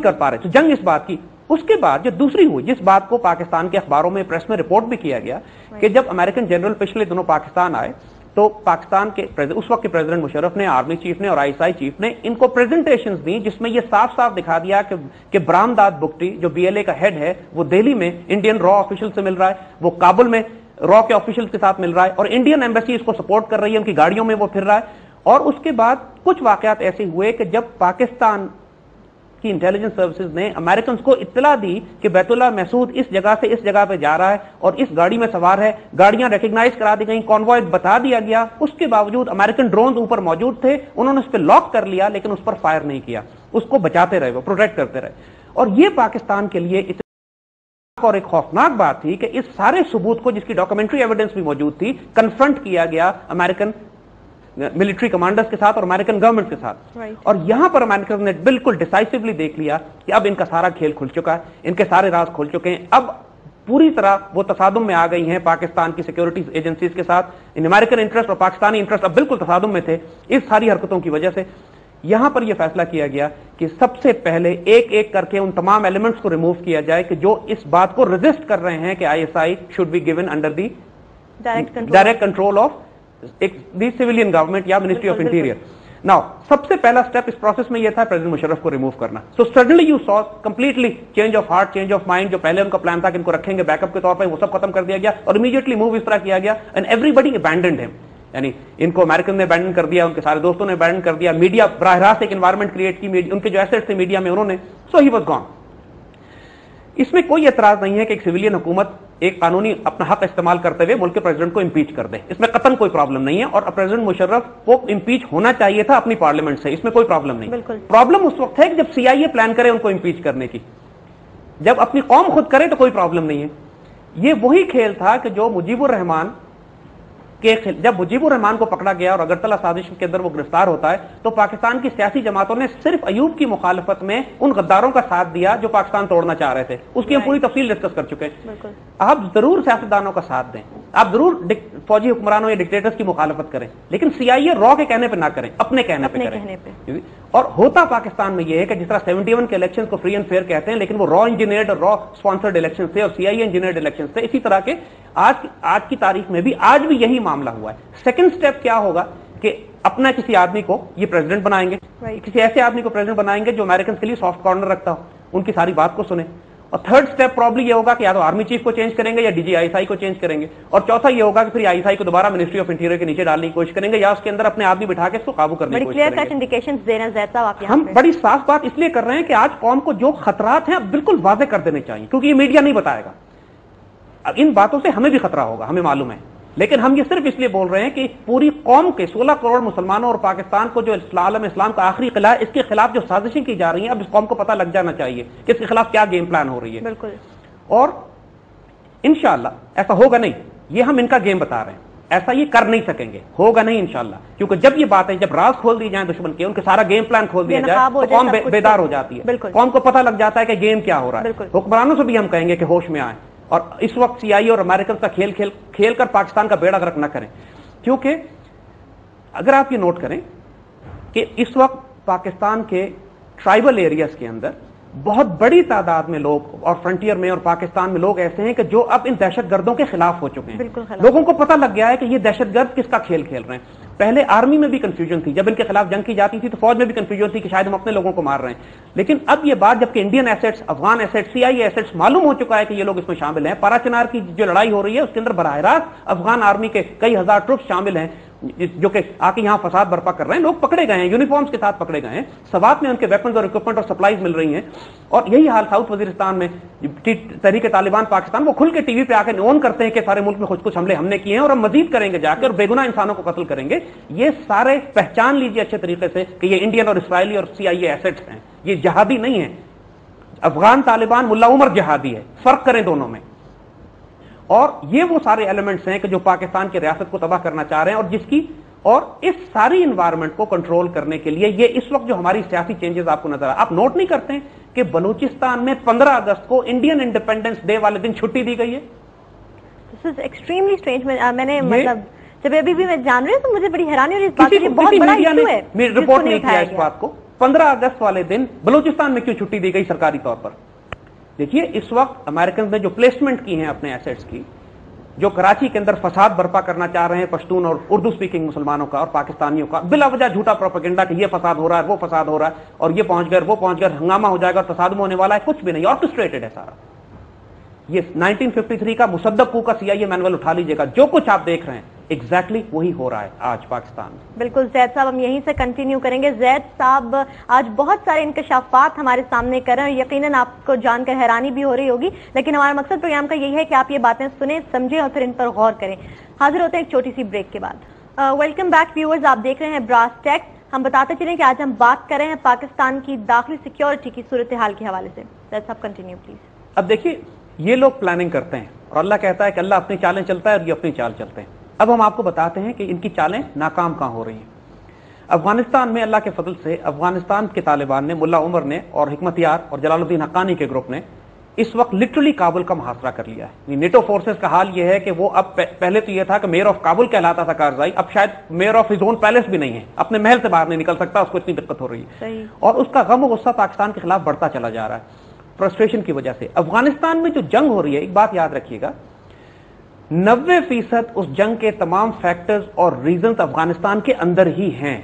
کر پا رہے. تو جنگ اس بات کی. اس کے بعد جو دوسری ہوئی, جس بات کو پاکستان کے اخباروں میں, پریس میں رپورٹ بھی کیا گیا کہ جب امریکن جنرل پچھلے دنوں پاکستان آئے تو پاکستان کے اس وقت کے پریزیڈنٹ مشرف نے, آرمی چیف نے اور ISI چیف نے ان کو پریزنٹیشنز دی جس میں یہ صاف صاف دکھا دیا کہ برامداد بگٹی جو BLA کا ہیڈ ہے وہ دہلی میں انڈین را آفیشل سے مل رہا ہے, وہ کابل میں را کے آفیشل کے ساتھ مل رہا ہے, اور انڈین ایمبیسی اس کو سپورٹ کر رہی ہے, ان کی گاڑیوں میں وہ پھر رہا ہے. اور اس کے بعد کچھ واقعات ایسے ہوئے کہ جب پاکستان کی انٹیلیجنس سروسز نے امریکنز کو اطلاع دی کہ بیت اللہ محسود اس جگہ سے اس جگہ پہ جا رہا ہے اور اس گاڑی میں سوار ہے, گاڑیاں ریکگنائز کرا دی گئیں, کانوائے بتا دیا گیا, اس کے باوجود امریکن ڈرونز اوپر موجود تھے, انہوں نے اس پہ لاک کر لیا لیکن اس پر فائر نہیں کیا, اس کو بچاتے رہے, وہ پروٹیکٹ کرتے رہے. اور یہ پاکستان کے لیے اور ایک خوفناک بات تھی کہ اس سارے ثبوت کو, جس کی ڈاکومنٹری ایویڈنس بھی موجود تھی, کنفرنٹ کیا گیا امریکن ملٹری کمانڈرز کے ساتھ اور امریکن گورنمنٹ کے ساتھ. اور یہاں پر امریکن نے بالکل ڈیسائسولی دیکھ لیا کہ اب ان کا سارا کھیل کھل چکا ہے, ان کے سارے راز کھل چکے ہیں. اب पूरी तरह वो तसादुम में आ गई हैं पाकिस्तान की सिक्योरिटी एजेंसीज के साथ। इन अमेरिकन इंटरेस्ट और पाकिस्तानी इंटरेस्ट अब बिल्कुल तसादुम में थे इस सारी हरकतों की वजह से। यहां पर यह फैसला किया गया कि सबसे पहले एक एक करके उन तमाम एलिमेंट्स को रिमूव किया जाए कि जो इस बात को रेजिस्ट कर रहे हैं कि ISI should be given under the direct control of the civilian government या मिनिस्ट्री ऑफ इंटीरियर। नाउ सबसे पहला स्टेप इस प्रोसेस में यह था प्रेसिडेंट मुशर्रफ को रिमूव करना। So suddenly you saw completely change of heart, change of mind. जो पहले उनका प्लान था कि इनको रखेंगे बैकअप के तौर पर, वो सब खत्म कर दिया गया और इमीडिएटली मूव इस तरह किया गया एंड एवरीबडी अबैंडन्ड हिम। यानी इनको अमेरिकन ने अबैंडन कर दिया, उनके सारे दोस्तों ने अबैंडन कर दिया, मीडिया बराह रास्त एक एनवायरमेंट क्रिएट की, उनके जो एसेट्स थे मीडिया में उन्होंने, सो ही वाज गॉन। इसमें कोई एतराज नहीं है कि एक सिविलियन हुकूमत एक कानूनी अपना हक इस्तेमाल करते हुए मुल्क के प्रेसिडेंट को इंपीच कर दे, इसमें कतन कोई प्रॉब्लम नहीं है। और प्रेसिडेंट मुशर्रफ को इंपीच होना चाहिए था अपनी पार्लियामेंट से, इसमें कोई प्रॉब्लम नहीं। प्रॉब्लम उस वक्त है कि जब CIA प्लान करे उनको इंपीच करने की, जब अपनी कौम खुद करे तो कोई प्रॉब्लम नहीं है। ये वही खेल था कि जो मुजीबुर रहमान जब मुजीबुर रहमान को पकड़ा गया और अगरतला साजिश के अंदर वो गिरफ्तार होता है तो पाकिस्तान की सियासी जमातों ने सिर्फ अयूब की मुखालफत में उन गद्दारों का साथ दिया जो पाकिस्तान तोड़ना चाह रहे थे। उसकी हम पूरी तफसील डिस्कस कर चुके हैं। आप जरूर सियासतदानों का साथ दें, आप जरूर फौजी हुक्मरानों या डिक्टेटर्स की मुखालफत करें, लेकिन CIA रॉ के कहने पर ना करें, अपने कहने पर करें। और होता पाकिस्तान में यह है कि जिस तरह 71 के इलेक्शन को फ्री एंड फेयर कहते हैं, लेकिन वो रॉ इंजीनियर्ड और रॉ स्पॉन्सर्ड इलेक्शन थे और CIA इंजीनियर्ड इलेक्शन थे। इसी तरह के आज की तारीख में भी आज भी यही मामला हुआ है। सेकंड स्टेप क्या होगा कि अपना किसी आदमी को ये प्रेसिडेंट बनाएंगे, किसी ऐसे आदमी को प्रेसिडेंट बनाएंगे जो अमेरिकन के लिए सॉफ्ट कॉर्नर रखता हो, उनकी सारी बात को सुने। और थर्ड स्टेप प्रॉब्ली ये होगा कि या तो आर्मी चीफ को चेंज करेंगे या DG ISI को चेंज करेंगे। और चौथा ये होगा कि फिर ISI को दोबारा मिनिस्ट्री ऑफ इंटीरियर के नीचे डालने की कोशिश करेंगे या उसके अंदर अपने आदमी बिठा के इसको काबू करने की कोशिश करेंगे। हम बड़ी साफ बात इसलिए कर रहे हैं कि आज कौम को जो खतरात हैं बिल्कुल वाजे कर देने चाहिए, क्योंकि ये मीडिया नहीं बताएगा। इन बातों से हमें भी खतरा होगा, हमें मालूम है, लेकिन हम ये सिर्फ इसलिए बोल रहे हैं कि पूरी कौम के 16 करोड़ मुसलमानों और पाकिस्तान को जो आलम इस्लाम का आखिरी किला है, इसके खिलाफ जो साजिशें की जा रही हैं, अब इस कौम को पता लग जाना चाहिए कि इसके खिलाफ क्या गेम प्लान हो रही है। बिल्कुल। और इंशाअल्लाह ऐसा होगा नहीं, ये हम इनका गेम बता रहे हैं, ऐसा ये कर नहीं सकेंगे, होगा नहीं इंशाअल्लाह। क्योंकि जब ये बात है, जब राज खोल दी जाए दुश्मन के, उनके सारा गेम प्लान खोल दिया जाए तो कौम बेदार हो जाती है, कौम को पता लग जाता है कि गेम क्या हो रहा है। हुक्मरानों से भी हम कहेंगे कि होश में आए और इस वक्त CIA और अमेरिकन का खेल कर पाकिस्तान का बेड़ा गर्क न करें। क्योंकि अगर आप ये नोट करें कि इस वक्त पाकिस्तान के ट्राइबल एरियाज के अंदर बहुत बड़ी तादाद में लोग और फ्रंटियर में और पाकिस्तान में लोग ऐसे हैं कि जो अब इन दहशतगर्दों के खिलाफ हो चुके हैं। लोगों को पता लग गया है कि ये दहशतगर्द किसका खेल खेल रहे हैं। पहले आर्मी में भी कंफ्यूजन थी, जब इनके खिलाफ जंग की जाती थी तो फौज में भी कंफ्यूजन थी कि शायद हम अपने लोगों को मार रहे हैं। लेकिन अब ये बात जबकि Indian assets, Afghan assets, CIA assets मालूम हो चुका है कि ये लोग इसमें शामिल हैं। पाराचनार की जो लड़ाई हो रही है उसके अंदर बराह रास्त अफगान आर्मी के कई हजार ट्रुप्स शामिल हैं जो कि आके यहां फसाद बर्पा कर रहे हैं। लोग पकड़े गए हैं, यूनिफॉर्म्स के साथ पकड़े गए हैं, सवात में उनके वेपन्स और इक्विपमेंट और सप्लाईज मिल रही हैं। और यही हाल साउथ वजीरिस्तान में तहरीक तालिबान पाकिस्तान, वो खुल के टीवी पे आकर ओन करते हैं कि सारे मुल्क में कुछ हमले हमने किए हैं और हम मजीद करेंगे जाकर और बेगुनाह इंसानों को कत्ल करेंगे। ये सारे पहचान लीजिए अच्छे तरीके से कि ये इंडियन और इसराइली और CIA एसेट्स हैं, ये जहादी नहीं है। अफगान तालिबान मुल्ला उमर जहादी है, फर्क करें दोनों में। और ये वो सारे एलिमेंट्स हैं कि जो पाकिस्तान की रियासत को तबाह करना चाह रहे हैं और जिसकी और इस सारी इन्वायरमेंट को कंट्रोल करने के लिए ये इस वक्त जो हमारी सियासी चेंजेस आपको नजर आप नोट नहीं करते हैं कि बलूचिस्तान में 15 अगस्त को इंडियन इंडिपेंडेंस डे वाले दिन छुट्टी दी गई है।
This is extremely strange. मैंने मतलब जब अभी भी मैं जान रही हूं तो मुझे बड़ी हैरानी हो रही है इस बात की, बहुत बड़ा इशू है।
रिपोर्ट नहीं किया इस बात को। 15 अगस्त वाले दिन बलूचिस्तान में क्यों छुट्टी दी गई सरकारी तौर पर? देखिए इस वक्त अमेरिकन ने जो प्लेसमेंट की है अपने एसेट्स की, जो कराची के अंदर फसाद बर्पा करना चाह रहे हैं पश्तून और उर्दू स्पीकिंग मुसलमानों का और पाकिस्तानियों का, बिला वजह झूठा प्रोपेगेंडा कि ये फसाद हो रहा है, वो फसाद हो रहा है और ये पहुंच गए वो पहुंच गए, हंगामा हो जाएगा और तसादुम होने वाला है, कुछ भी नहीं, ऑर्केस्ट्रेटेड है सारा। ये 1953 का मुसद्दक कू का CIA मैनुअल उठा लीजिएगा, जो कुछ आप देख रहे हैं एग्जैक्टली वही हो रहा है आज पाकिस्तान में।
बिल्कुल जैद साहब, हम यहीं से कंटिन्यू करेंगे। जैद साहब आज बहुत सारे इंकशाफात हमारे सामने कर रहे हैं, यकीनन आपको जानकर हैरानी भी हो रही होगी, लेकिन हमारा मकसद प्रोग्राम का यही है कि आप ये बातें सुने, समझें और फिर इन पर गौर करें। हाजिर होते हैं एक छोटी सी ब्रेक के बाद। वेलकम बैक व्यूअर्स, आप देख रहे हैं ब्रास टैक्स। हम बताते चलें कि आज हम बात कर रहे हैं पाकिस्तान की दाखिली सिक्योरिटी की सूरत हाल के हवाले से। जैद साहब कंटिन्यू प्लीज।
अब देखिए ये लोग प्लानिंग करते हैं और अल्लाह कहता है कि अल्लाह अपनी चालें चलता है और ये अपनी चाल चलते हैं। अब हम आपको बताते हैं कि इनकी चालें नाकाम कहां हो रही हैं। अफगानिस्तान में अल्लाह के फजल से अफगानिस्तान के तालिबान ने, मुल्ला उमर ने और हिकमत यार और जलालुद्दीन हक्कानी के ग्रुप ने इस वक्त लिटरली काबुल का मुहासरा कर लिया है। नेटो फोर्सेस का हाल यह है कि वो अब पहले तो यह था कि मेयर ऑफ काबुल कहलाता था कारजाई, अब शायद mayor of his own palace भी नहीं है, अपने महल से बाहर नहीं निकल सकता, उसको इतनी दिक्कत हो रही है। और उसका गम और गुस्सा पाकिस्तान के खिलाफ बढ़ता चला जा रहा है फ्रस्ट्रेशन की वजह से। अफगानिस्तान में जो जंग हो रही है, एक बात याद रखिएगा, 90% उस जंग के तमाम फैक्टर्स और रीजंस अफगानिस्तान के अंदर ही हैं।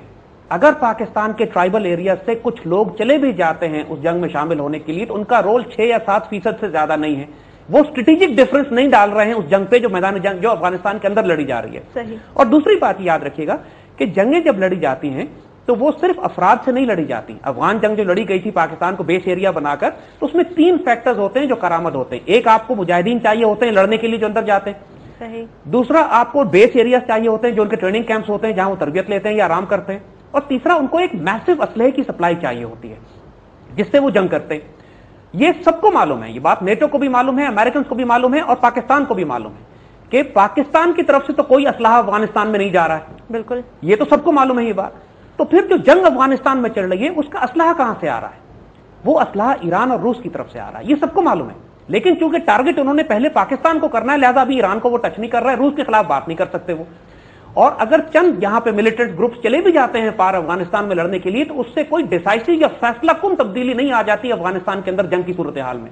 अगर पाकिस्तान के ट्राइबल एरिया से कुछ लोग चले भी जाते हैं उस जंग में शामिल होने के लिए, तो उनका रोल 6 या 7% से ज्यादा नहीं है। वो स्ट्रेटेजिक डिफरेंस नहीं डाल रहे हैं उस जंग पे, जो मैदान जंग जो अफगानिस्तान के अंदर लड़ी जा रही है।
सही।
और दूसरी बात याद रखिएगा कि जंगें जब लड़ी जाती हैं तो वो सिर्फ अफराद से नहीं लड़ी जाती। अफगान जंग जो लड़ी गई थी पाकिस्तान को बेस एरिया बनाकर, तो उसमें 3 फैक्टर्स होते हैं जो करामद होते हैं। एक, आपको मुजाहिदीन चाहिए होते हैं लड़ने के लिए जो अंदर जाते हैं।
सही।
दूसरा, आपको बेस एरिया चाहिए होते हैं जो उनके ट्रेनिंग कैंप्स होते हैं जहां वो तरबियत लेते हैं या आराम करते हैं। और तीसरा, उनको एक मैसिव असलहे की सप्लाई चाहिए होती है जिससे वो जंग करते हैं। ये सबको मालूम है, ये बात नेटो को भी मालूम है, अमेरिकन को भी मालूम है और पाकिस्तान को भी मालूम है कि पाकिस्तान की तरफ से तो कोई असलाह अफगानिस्तान में नहीं जा रहा है।
बिल्कुल, ये
तो सबको मालूम है ये बात। तो फिर जो जंग अफगानिस्तान में चल रही है उसका असलाह कहां से आ रहा है? वो असलाह ईरान और रूस की तरफ से आ रहा है, ये सबको मालूम है। लेकिन चूंकि टारगेट उन्होंने पहले पाकिस्तान को करना है, लिहाजा अभी ईरान को वो टच नहीं कर रहा है, रूस के खिलाफ बात नहीं कर सकते वो। और अगर चंद यहां पे मिलिटेंट ग्रुप्स चले भी जाते हैं पार अफगानिस्तान में लड़ने के लिए, तो उससे कोई डिसाइसिव या फैसला कुन तब्दीली नहीं आ जाती अफगानिस्तान के अंदर जंग की सूरत हाल में।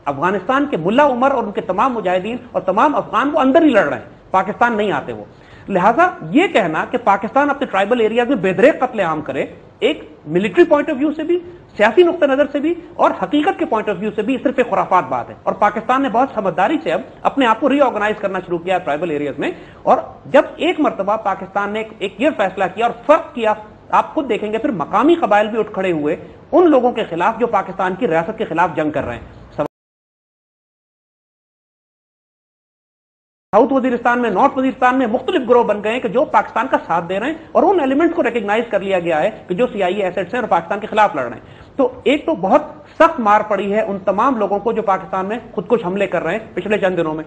अफगानिस्तान के मुल्ला उमर और उनके तमाम मुजाहिदीन और तमाम अफगान वो अंदर ही लड़ रहे हैं, पाकिस्तान नहीं आते वो। लिहाजा ये कहना कि पाकिस्तान अपने ट्राइबल एरियाज में बेदरेक कत्लेआम करे, एक मिलिट्री पॉइंट ऑफ व्यू से भी, सियासी नुक्ते नजर से भी और हकीकत के पॉइंट ऑफ व्यू से भी सिर्फ एक खुराफात बात है। और पाकिस्तान ने बहुत समझदारी से अब अपने आप को रीऑर्गेनाइज करना शुरू किया ट्राइबल एरियाज में। और जब एक मरतबा पाकिस्तान ने एक ये फैसला किया और फर्क किया, आप खुद देखेंगे फिर मकामी कबाइल भी उठ खड़े हुए उन लोगों के खिलाफ जो पाकिस्तान की रियासत के खिलाफ जंग कर रहे हैं। साउथ वजीरिस्तान में, नॉर्थ वजीरिस्तान में मुख्तलिफ ग्रोह बन गए हैं कि जो पाकिस्तान का साथ दे रहे हैं और उन एलिमेंट्स को रिकॉग्नाइज कर लिया गया है कि जो सीआईए एसेट्स हैं और पाकिस्तान के खिलाफ लड़ रहे हैं। तो एक तो बहुत सख्त मार पड़ी है उन तमाम लोगों को जो पाकिस्तान में खुदकुश हमले कर रहे हैं पिछले चंद दिनों में।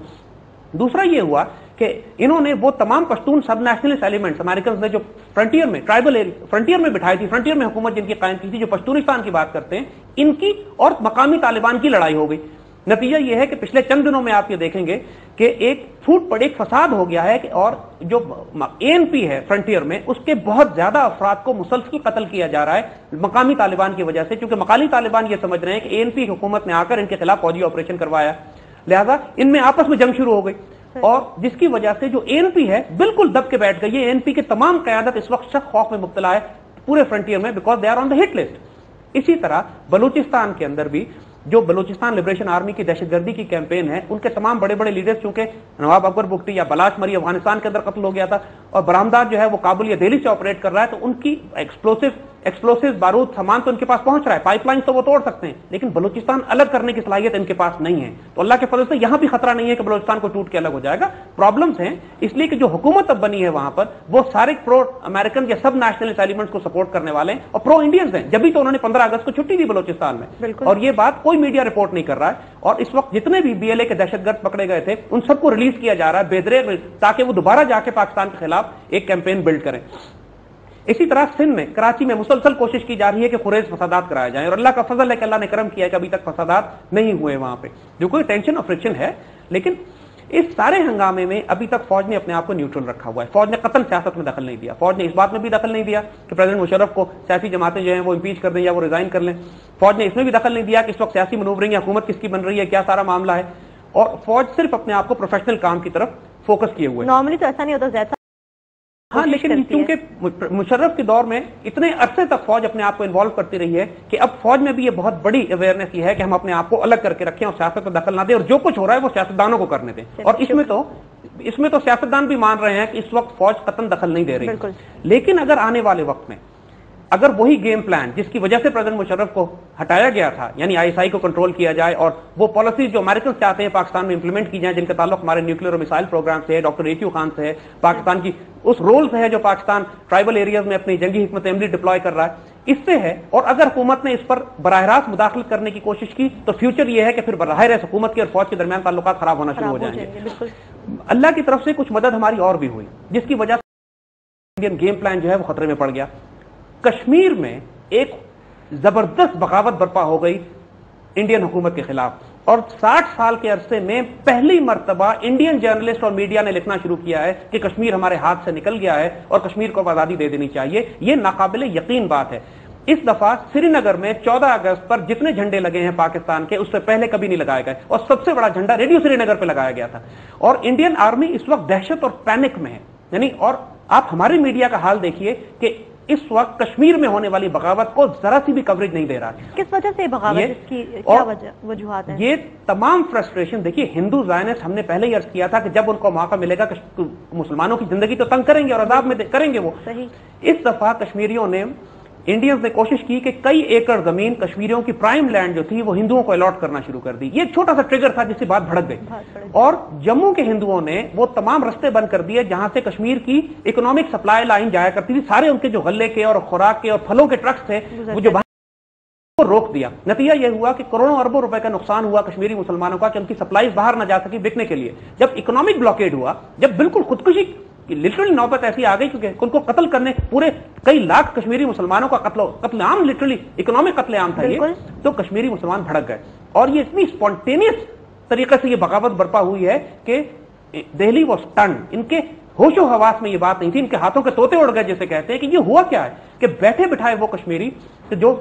दूसरा ये हुआ कि इन्होंने वो तमाम पश्तून सब नेशनलिस्ट एलिमेंट्स अमेरिकन ने जो फ्रंटियर में ट्राइबल फ्रंटियर में बिठाई थी, फ्रंटियर में हुकूमत जिनकी कायम की थी, जो पश्तूनिस्तान की बात करते हैं, इनकी और मकामी तालिबान की लड़ाई हो गई। नतीजा यह है कि पिछले चंद दिनों में आप ये देखेंगे कि एक फूट पड़े एक फसाद हो गया है कि और जो एएनपी है फ्रंटियर में, उसके बहुत ज्यादा अफराद को मुसलसल कत्ल किया जा रहा है मकामी तालिबान की वजह से, क्योंकि मकामी तालिबान ये समझ रहे हैं कि एएनपी हुकूमत ने आकर इनके खिलाफ फौजी ऑपरेशन करवाया, लिहाजा इनमें आपस में जंग शुरू हो गई। और जिसकी वजह से जो एएनपी है बिल्कुल दब के बैठ गई है। एएनपी की तमाम क़यादत इस वक्त शक खौफ में मुब्तला है पूरे फ्रंटियर में, because they are on the hit list. इसी तरह बलूचिस्तान के अंदर भी जो बलूचिस्तान लिबरेशन आर्मी की दहशतगर्दी की कैंपेन है, उनके तमाम बड़े बड़े लीडर्स, चूंकि नवाब अकबर बुगटी या बलाश मरी अफगानिस्तान के अंदर कत्ल हो गया था और बरामदार जो है वो काबुल या दिल्ली से ऑपरेट कर रहा है, तो उनकी एक्सप्लोसिव बारूद सामान तो उनके पास पहुंच रहा है, पाइपलाइन तो वो तोड़ सकते हैं, लेकिन बलूचिस्तान अलग करने की सलाहियत इनके पास नहीं है। तो अल्लाह के फजल से यहां भी खतरा नहीं है कि बलूचिस्तान को टूट के अलग हो जाएगा। प्रॉब्लम्स हैं इसलिए कि जो हुकूमत अब बनी है वहां पर वो सारे प्रो अमेरिकन या सब नेशनलिस्ट एलिमेंट्स को सपोर्ट करने वाले हैं और प्रो इंडियंस हैं। जब भी तो उन्होंने 15 अगस्त को छुट्टी दी बलूचिस्तान में, और ये बात कोई मीडिया रिपोर्ट नहीं कर रहा है। और इस वक्त जितने भी बीएलए के दहशतगर्द पकड़े गए थे उन सबको रिलीज किया जा रहा है बेदरे, ताकि वो दोबारा जाके पाकिस्तान के खिलाफ एक कैंपेन बिल्ड करें। इसी तरह सिंध में, कराची में मुसलसल कोशिश की जा रही है कि खुरेज फसादात कराए जाएं, और अल्लाह का फजल है कि अल्लाह ने करम किया है कि अभी तक फसादात नहीं हुए वहां पे, जो कोई टेंशन और फ्रिक्शन है। लेकिन इस सारे हंगामे में अभी तक फौज ने अपने आप को न्यूट्रल रखा हुआ है। फौज ने कतन सियासत में दखल नहीं दिया। फौज ने इस बात में भी दखल नहीं दिया कि प्रेसिडेंट मुशर्रफ को सियासी जमातें जो हैं वो इंपीच कर दें या वो रिजाइन कर लें। फौज ने इसमें भी दखल नहीं दिया कि इस वक्त सियासी मनूवरिंग या हुकूमत किसकी बन रही है, क्या सारा मामला है। और फौज सिर्फ अपने आप को प्रोफेशनल काम की तरफ फोकस किए हुए।
नॉर्मली तो ऐसा नहीं होता ज्यादा।
हाँ, लेकिन क्योंकि मुशर्रफ के दौर में इतने अरसे तक फौज अपने आप को इन्वॉल्व करती रही है कि अब फौज में भी ये बहुत बड़ी अवेयरनेस ये है कि हम अपने आप को अलग करके रखें और सियासत में दखल ना दें, और जो कुछ हो रहा है वो सियासतदानों को करने दें। और इसमें तो सियासतदान भी मान रहे हैं कि इस वक्त फौज कतन दखल नहीं दे रही। लेकिन अगर आने वाले वक्त में अगर वही गेम प्लान जिसकी वजह से प्रेसिडेंट मुशर्रफ को हटाया गया था, यानी आईएसआई को कंट्रोल किया जाए और वो पॉलिसीज जो अमेरिकन चाहते हैं पाकिस्तान में इंप्लीमेंट की जाए, जिनका ताल्लुक हमारे न्यूक्लियर और मिसाइल प्रोग्राम से है, डॉक्टर एक्यू खान से है, पाकिस्तान की उस रोल से है जो पाकिस्तान ट्राइबल एरियाज में अपनी जंगी हिकमत अमली डिप्लॉय कर रहा है, इससे है। और अगर हुकूमत ने इस पर बराह रास्त मुदाखलत करने की कोशिश की तो फ्यूचर ये है कि फिर बराह रास्त हुकूमत के और फौज के दरमियान ताल्लुकात खराब होना शुरू हो जाएंगे। अल्लाह की तरफ से कुछ मदद हमारी और भी हुई, जिसकी वजह से इंडियन गेम प्लान जो है वो खतरे में पड़ गया। कश्मीर में एक जबरदस्त बगावत बर्पा हो गई इंडियन हुकूमत के खिलाफ। और 60 साल के अरसे में पहली मर्तबा इंडियन जर्नलिस्ट और मीडिया ने लिखना शुरू किया है कि कश्मीर हमारे हाथ से निकल गया है और कश्मीर को आजादी दे देनी चाहिए। यह नाकाबिले यकीन बात है। इस दफा श्रीनगर में 14 अगस्त पर जितने झंडे लगे हैं पाकिस्तान के, उससे पहले कभी नहीं लगाए गए, और सबसे बड़ा झंडा रेडियो श्रीनगर पर लगाया गया था। और इंडियन आर्मी इस वक्त दहशत और पैनिक में है। यानी और आप हमारे मीडिया का हाल देखिए कि इस वक्त कश्मीर में होने वाली बगावत को जरा सी भी कवरेज नहीं दे रहा है।
किस वजह से बगावत, इसकी क्या वजूहात है? ये
तमाम फ्रस्ट्रेशन देखिए, हिंदू ज़ायनिस्ट हमने पहले ही अर्ज किया था कि जब उनको मौका मिलेगा मुसलमानों की जिंदगी तो तंग करेंगे और अजाब में करेंगे वो। इस दफा कश्मीरियों ने, इंडियंस ने कोशिश की कि कई एकड़ जमीन कश्मीरियों की प्राइम लैंड जो थी वो हिंदुओं को अलॉट करना शुरू कर दी। ये एक छोटा सा ट्रिगर था जिससे बात भड़क गई, और जम्मू के हिंदुओं ने वो तमाम रास्ते बंद कर दिए जहां से कश्मीर की इकोनॉमिक सप्लाई लाइन जाया करती थी। सारे उनके जो गल्ले के और खुराक के और फलों के ट्रक्स थे वो जो को रोक दिया। नतीजा यह हुआ कि करोड़ों अरबों रुपए का नुकसान हुआ कश्मीरी मुसलमानों का कि उनकी सप्लाईज बाहर न जा सकी बिकने के लिए। जब इकोनॉमिक ब्लॉकेड हुआ, जब बिल्कुल खुदकुशी लिटरली नौबत ऐसी आ गई क्योंकि उनको कत्ल करने, पूरे कई लाख कश्मीरी मुसलमानों का कत्लेआम, लिटरली इकोनॉमिक कत्लेआम था ये, तो कश्मीरी मुसलमान भड़क गए। और ये इतनी स्पॉन्टेनियस तरीके से ये बगावत बर्पा हुई है कि दिल्ली वाज स्टन्ड। इनके होशो हवास में ये बात नहीं थी, इनके हाथों के तोते उड़ गए जिसे कहते हैं कि ये हुआ क्या है कि बैठे बिठाए वो कश्मीरी जो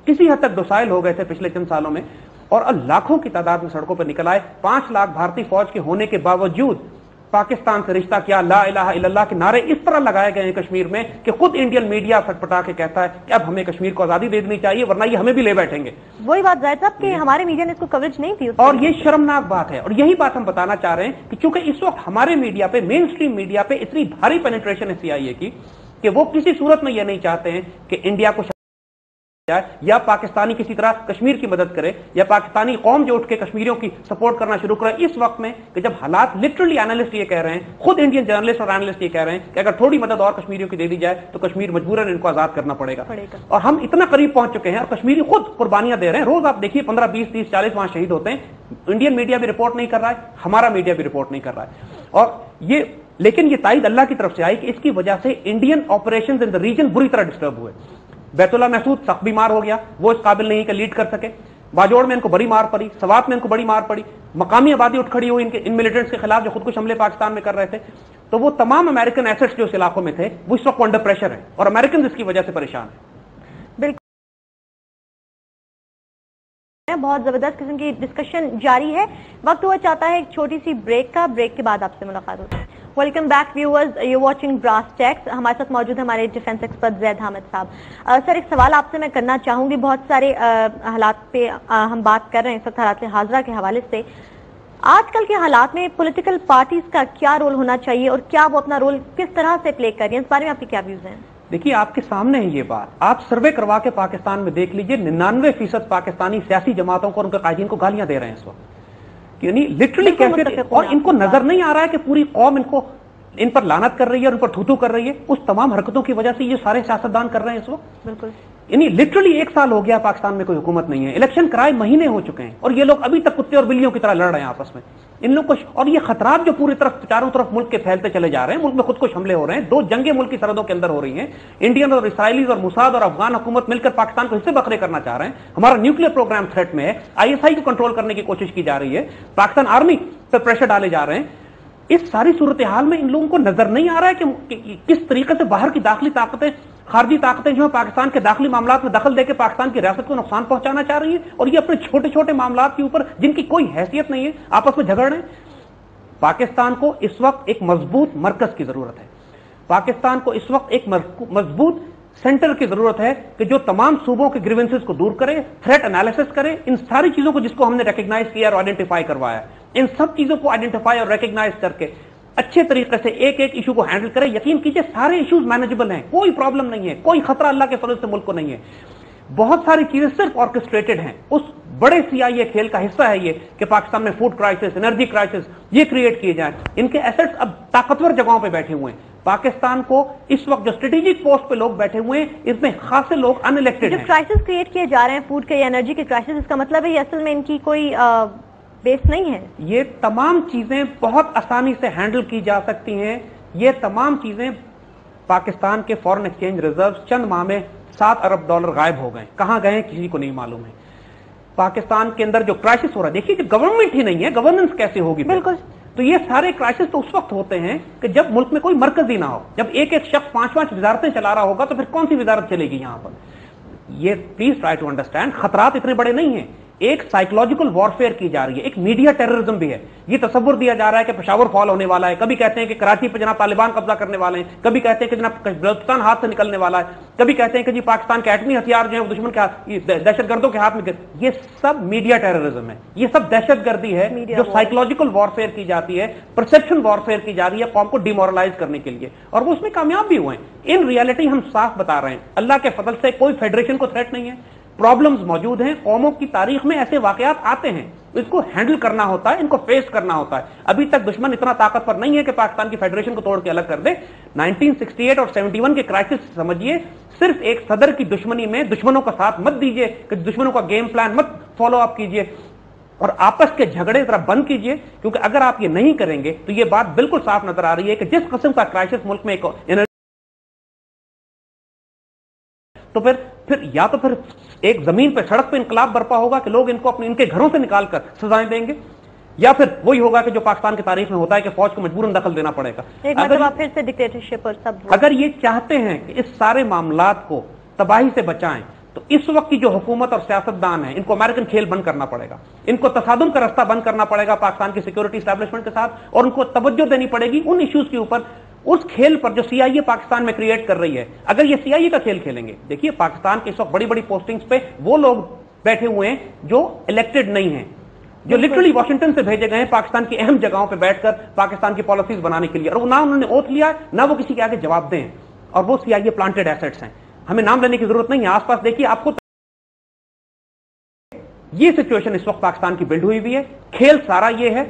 किसी हद तक डोसाइल हो गए थे पिछले चंद सालों में, और लाखों की तादाद में सड़कों पर निकल आए। 5 लाख भारतीय फौज के होने के बावजूद पाकिस्तान से रिश्ता क्या, ला इलाहा इल्लल्लाह के नारे इस तरह लगाए गए हैं कश्मीर में कि खुद इंडियन मीडिया फटफटा के कहता है कि अब हमें कश्मीर को आजादी दे देनी चाहिए वरना ये हमें भी ले बैठेंगे।
वही बात जाहिर साहब कि हमारे मीडिया ने इसको कवरेज नहीं थी,
और ये शर्मनाक बात है। और यही बात हम बताना चाह रहे हैं कि चूंकि इस वक्त हमारे मीडिया पे, मेन स्ट्रीम मीडिया पे इतनी भारी पेनिट्रेशन है CIA की कि वो किसी सूरत में यह नहीं चाहते हैं कि इंडिया को या पाकिस्तानी किसी तरह कश्मीर की मदद करे, या पाकिस्तानी कौम जो उठ के कश्मीरियों की सपोर्ट करना शुरू करे इस वक्त में कि जब हालात, लिटरली एनालिस्ट ये कह रहे हैं, खुद इंडियन जर्नलिस्ट और एनालिस्ट ये कह रहे हैं कि अगर थोड़ी मदद और कश्मीरियों की दे दी जाए तो कश्मीर मजबूरन इनको आजाद करना पड़ेगा। और हम इतना करीब पहुंच चुके हैं और कश्मीरी खुद कुर्बानियां दे रहे हैं। रोज आप देखिए 15, 20, 30, 40 वहां शहीद होते हैं। इंडियन मीडिया भी रिपोर्ट नहीं कर रहा है, हमारा मीडिया भी रिपोर्ट नहीं कर रहा है। और ये, लेकिन ये ताईद अल्लाह की तरफ से आई कि इसकी वजह से Indian operations in the region बुरी तरह डिस्टर्ब हुए। बैतुल्ला महसूद सख्त बीमार हो गया, वो इस काबिल नहीं कि लीड कर सके। बाजोड़ में इनको बड़ी मार पड़ी, सवात में इनको बड़ी मार पड़ी, मकामी आबादी उठ खड़ी हुई इन मिलिटेंट्स के खिलाफ जो खुदकुश हमले पाकिस्तान में कर रहे थे। तो वो तमाम अमेरिकन एसेट्स जो इस इलाकों में थे वो इस वक्त अंडर प्रेशर है और अमेरिकन इसकी वजह से परेशान है।
बिल्कुल, बहुत जबरदस्त किस्म की डिस्कशन जारी है। वक्त हुआ चाहता है एक छोटी सी ब्रेक का, ब्रेक के बाद आपसे मुलाकात होती है। Welcome back viewers, you watching Brass Tacks. हमारे साथ मौजूद है हमारे डिफेंस एक्सपर्ट जैद हामिद साहब। सर, एक सवाल आपसे मैं करना चाहूंगी। बहुत सारे हालात पे हम बात कर रहे हैं इस वक्त, हालात हाजिरा के हवाले से। आजकल के हालात में पॉलिटिकल पार्टीज का क्या रोल होना चाहिए और क्या वो अपना रोल किस तरह से प्ले कर रही है, इस बारे में आपके क्या व्यूज हैं?
देखिए, आपके सामने है ये बात। आप सर्वे करवा के पाकिस्तान में देख लीजिए, 99% पाकिस्तानी सियासी जमातों को और उनके कायदीन को गालियां दे रहे हैं इस वक्त। यानी लिटरली कैसे, और इनको नजर नहीं आ रहा है कि पूरी कौम इनको, इन पर लानत कर रही है और इन पर थू-थू कर रही है। उस तमाम हरकतों की वजह से ये सारे सियासतदान कर रहे हैं इस वक्त।
बिल्कुल,
यानी लिटरली 1 साल हो गया पाकिस्तान में कोई हुकूमत नहीं है, इलेक्शन कराए महीने हो चुके हैं और ये लोग अभी तक कुत्ते और बिल्लियों की तरह लड़ रहे हैं आपस में। इन लोग को, और ये खतरात जो पूरी तरफ चारों तरफ मुल्क के फैलते चले जा रहे हैं, मुल्क में खुद कुछ हमले हो रहे हैं, 2 जंगें मुल्क की सरहदों के अंदर हो रही हैं। इंडियन और इसराइलीज और मुसाद और अफगान हुकूमत मिलकर पाकिस्तान को हिस्से बखरे करना चाह रहे हैं। हमारा न्यूक्लियर प्रोग्राम थ्रेट में है, ISI को कंट्रोल करने की कोशिश की जा रही है, पाकिस्तान आर्मी पर प्रेशर डाले जा रहे हैं। इस सारी सूरत हाल में इन लोगों को नजर नहीं आ रहा है कि किस तरीके से बाहर की दाखिली ताकतें, खारजी ताकतें जो है पाकिस्तान के दाखिली मामलात में दखल देकर पाकिस्तान की रियासत को नुकसान पहुंचाना चाह रही है, और ये अपने छोटे छोटे मामलात के ऊपर जिनकी कोई हैसियत नहीं है आपस में झगड़ रहे हैं। पाकिस्तान को इस वक्त एक मजबूत मरकज की जरूरत है। पाकिस्तान को इस वक्त एक मजबूत सेंटर की जरूरत है कि जो तमाम सूबों के ग्रीवेंसेस को दूर करे, थ्रेट एनालिसिस करे, इन सारी चीजों को जिसको हमने रिकॉग्नाइज किया और आइडेंटिफाई करवाया, इन सब चीजों को आइडेंटिफाई और रिकॉग्नाइज करके अच्छे तरीके से एक एक इशू को हैंडल करे। यकीन कीजिए सारे इश्यूज मैनेजेबल हैं, कोई प्रॉब्लम नहीं है, कोई खतरा अल्लाह के फजल से मुल्क को नहीं है। बहुत सारी चीजें सिर्फ ऑर्केस्ट्रेटेड हैं। उस बड़े CIA खेल का हिस्सा है ये कि पाकिस्तान में फूड क्राइसिस, एनर्जी क्राइसिस ये क्रिएट किए जाएं। इनके एसेट्स अब ताकतवर जगहों पे बैठे हुए हैं। पाकिस्तान को इस वक्त जो स्ट्रेटेजिक पोस्ट पे लोग बैठे हुए हैं, इसमें खासे लोग अनइलेक्टेड हैं।
जो क्राइसिस क्रिएट किए जा रहे हैं फूड के या एनर्जी के क्राइसिस, इसका मतलब है ये असल में इनकी कोई बेस नहीं है।
ये तमाम चीजें बहुत आसानी से हैंडल की जा सकती हैं। ये तमाम चीजें, पाकिस्तान के फॉरेन एक्सचेंज रिजर्व चंद माह में $7 अरब गायब हो गए। कहां गए किसी को नहीं मालूम है। पाकिस्तान के अंदर जो क्राइसिस हो रहा है, देखिए जब गवर्नमेंट ही नहीं है, गवर्नेंस कैसे होगी?
बिल्कुल।
तो ये सारे क्राइसिस तो उस वक्त होते हैं कि जब मुल्क में कोई मरकज ही ना हो, जब एक एक शख्स 5-5 वजारतें चला रहा होगा, तो फिर कौन सी वजारत चलेगी यहां पर? ये प्लीज ट्राई टू अंडरस्टैंड, खतरात इतने बड़े नहीं हैं। एक साइकोलॉजिकल वॉरफेयर की जा रही है, एक मीडिया टेररिज्म भी है। ये तस्वुर दिया जा रहा है कि पेशावर फॉल होने वाला है, कभी कहते हैं कि कराची पे जनाब तालिबान कब्जा करने वाले हैं, कभी कहते हैं कि जनाब बलूचिस्तान हाथ से निकलने वाला है, कभी कहते हैं कि जी पाकिस्तान के एटमी हथियार जो है वो दुश्मन के हाथ, दहशतगर्दों के हाथ में। ये सब मीडिया टेररिज्म है, ये सब दहशतगर्दी है जो साइकोलॉजिकल वॉरफेयर की जाती है, परसेप्शन वॉरफेयर की जा रही है कौम को डिमोरलाइज करने के लिए, और वो उसमें कामयाब भी हुए हैं। इन रियलिटी हम साफ बता रहे हैं, अल्लाह के फजल से कोई फेडरेशन को थ्रेट नहीं है, प्रॉब्लम्स मौजूद हैं, कौमों की तारीख में ऐसे वाकयात आते हैं, इसको हैंडल करना होता है, इनको फेस करना होता है। अभी तक दुश्मन इतना ताकतवर नहीं है कि पाकिस्तान की फेडरेशन को तोड़ के अलग कर दे। 1968 और 71 के क्राइसिस समझिए, सिर्फ एक सदर की दुश्मनी में दुश्मनों का साथ मत दीजिए, कि दुश्मनों का गेम प्लान मत फॉलो अप कीजिए और आपस के झगड़े जरा बंद कीजिए, क्योंकि अगर आप ये नहीं करेंगे तो ये बात बिल्कुल साफ नजर आ रही है कि जिस किस्म का क्राइसिस मुल्क में तो फिर या तो फिर एक जमीन पे सड़क पे इंकलाब बर्पा होगा कि लोग इनको अपने इनके घरों से निकालकर सजाएं देंगे, या फिर वही होगा कि जो पाकिस्तान की तारीख में होता है कि फौज को मजबूरन दखल देना पड़ेगा।
अगर फिर से डिक्टेटरशिप और सब,
अगर ये चाहते हैं कि इस सारे मामलात को तबाही से बचाएं, तो इस वक्त की जो हुकूमत और सियासतदान है, इनको अमेरिकन खेल बंद करना पड़ेगा, इनको तसादुम का रास्ता बंद करना पड़ेगा पाकिस्तान की सिक्योरिटी एस्टैब्लिशमेंट के साथ, और उनको तवज्जो देनी पड़ेगी उन इश्यूज के ऊपर, उस खेल पर जो सीआईए पाकिस्तान में क्रिएट कर रही है। अगर ये सीआईए का खेल खेलेंगे, देखिए पाकिस्तान के इस वक्त बड़ी बड़ी पोस्टिंग्स पे वो लोग बैठे हुए हैं जो इलेक्टेड नहीं हैं, जो लिटरली वॉशिंगटन से भेजे गए हैं पाकिस्तान की अहम जगहों पे बैठकर पाकिस्तान की पॉलिसीज बनाने के लिए, और ना उन्होंने ओथ लिया ना वो किसी के आगे जवाब दें, और वो सीआईए प्लांटेड एसेट्स हैं। हमें नाम लेने की जरूरत नहीं है, आसपास देखिए आपको ये सिचुएशन इस वक्त पाकिस्तान की बिल्ड हुई है। खेल सारा ये है,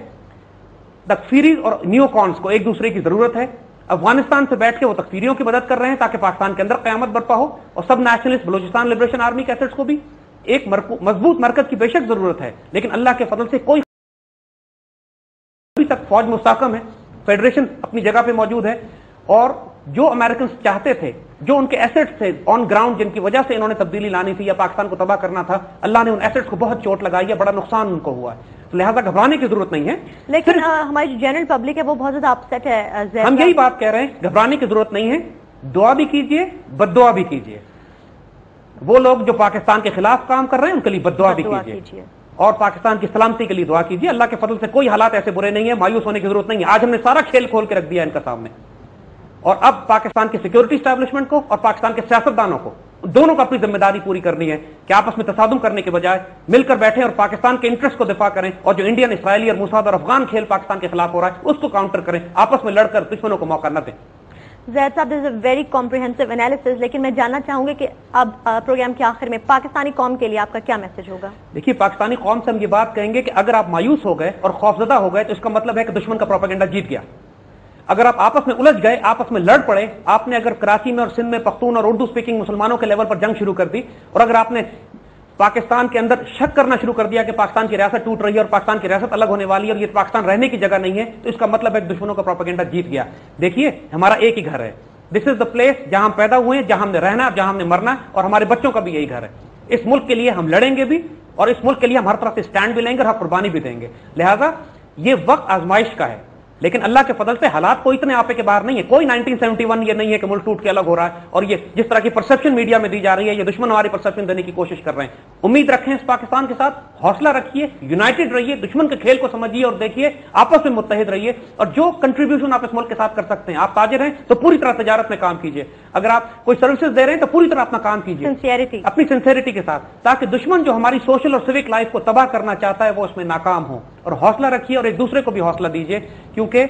तकफीरी और न्यूकॉन्स को एक दूसरे की जरूरत है। अफगानिस्तान से बैठ के वो तकफीरियों की मदद कर रहे हैं ताकि पाकिस्तान के अंदर कयामत बरपा हो, और सब नेशनलिस्ट बलूचिस्तान लिबरेशन आर्मी के एसेट्स को भी एक मजबूत मरकज की बेशक जरूरत है, लेकिन अल्लाह के फजल से कोई अभी तक फौज मुस्तहकम है, फेडरेशन अपनी जगह पे मौजूद है, और जो अमेरिकन चाहते थे, जो उनके एसेट्स थे ऑन ग्राउंड, जिनकी वजह से इन्होंने तब्दीली लानी थी या पाकिस्तान को तबाह करना था, अल्लाह ने उन एसेट्स को बहुत चोट लगाई है, बड़ा नुकसान उनको हुआ है, तो लिहाजा घबराने की जरूरत नहीं है।
लेकिन हमारी जनरल पब्लिक है वो बहुत ज्यादा अपसेट है।
हम यही बात कह रहे हैं, घबराने की जरूरत नहीं है, दुआ भी कीजिए, बद्दुआ भी कीजिए। वो लोग जो पाकिस्तान के खिलाफ काम कर रहे हैं उनके लिए बद्दुआ भी कीजिए, और पाकिस्तान की सलामती के लिए दुआ कीजिए। अल्लाह के फजल से कोई हालात ऐसे बुरे नहीं है, मायूस होने की जरूरत नहीं है। आज हमने सारा खेल खोल के रख दिया इनका सामने, और अब पाकिस्तान की सिक्योरिटी एस्टैब्लिशमेंट को और पाकिस्तान के सियासतदानों को दोनों को अपनी जिम्मेदारी पूरी करनी है कि आपस में तसादुम करने के बजाय मिलकर बैठे और पाकिस्तान के इंटरेस्ट को दिफा करें, और जो इंडियन, इसराइली और मुसाद और अफगान खेल पाकिस्तान के खिलाफ हो रहा है उसको काउंटर करें, आपस में लड़कर दुश्मनों को मौका न दें।
ज़ैद साहब, this is a very comprehensive analysis, लेकिन मैं जानना चाहूंगी कि अब प्रोग्राम के आखिर में पाकिस्तानी कौम के लिए आपका क्या मैसेज होगा?
देखिए, पाकिस्तानी कौम से हम ये बात कहेंगे कि अगर आप मायूस हो गए और खौफजदा हो गए तो इसका मतलब है कि दुश्मन का प्रोपेगेंडा जीत गया। अगर आप आपस में उलझ गए, आपस में लड़ पड़े, आपने अगर कराची में और सिंध में पख्तून और उर्दू स्पीकिंग मुसलमानों के लेवल पर जंग शुरू कर दी, और अगर आपने पाकिस्तान के अंदर शक करना शुरू कर दिया कि पाकिस्तान की रियासत टूट रही है और पाकिस्तान की रियासत अलग होने वाली है और ये पाकिस्तान रहने की जगह नहीं है, तो इसका मतलब है दुश्मनों का प्रोपेगेंडा जीत गया। देखिए, हमारा एक ही घर है, दिस इज द प्लेस जहां हम पैदा हुए, जहां हमने रहना, जहां हमने मरना, और हमारे बच्चों का भी यही घर है। इस मुल्क के लिए हम लड़ेंगे भी, और इस मुल्क के लिए हम हर तरह से स्टैंड भी लेंगे और हर कुर्बानी भी देंगे। लिहाजा ये वक्त आजमाइश का है, लेकिन अल्लाह के फजल से हालात कोई इतने आपे के बाहर नहीं है। कोई 1971 ये नहीं है कि मुल्क टूट के अलग हो रहा है, और ये जिस तरह की परसेप्शन मीडिया में दी जा रही है, ये दुश्मन हमारी परसेप्शन देने की कोशिश कर रहे हैं। उम्मीद रखें इस पाकिस्तान के साथ, हौसला रखिए, यूनाइटेड रहिए, दुश्मन के खेल को समझिए और देखिए, आपस में मुत्तहिद रहिए, और जो कंट्रीब्यूशन आप इस मुल्क के साथ कर सकते हैं, आप ताजिर हैं तो पूरी तरह तजारत में काम कीजिए, अगर आप कोई सर्विसेज दे रहे हैं तो पूरी तरह अपना काम कीजिए
सिंसियरिटी,
अपनी सिंसियरिटी के साथ, ताकि दुश्मन जो हमारी सोशल और सिविक लाइफ को तबाह करना चाहता है वो उसमें नाकाम हो। और हौसला रखिए और एक दूसरे को भी हौसला दीजिए, क्योंकि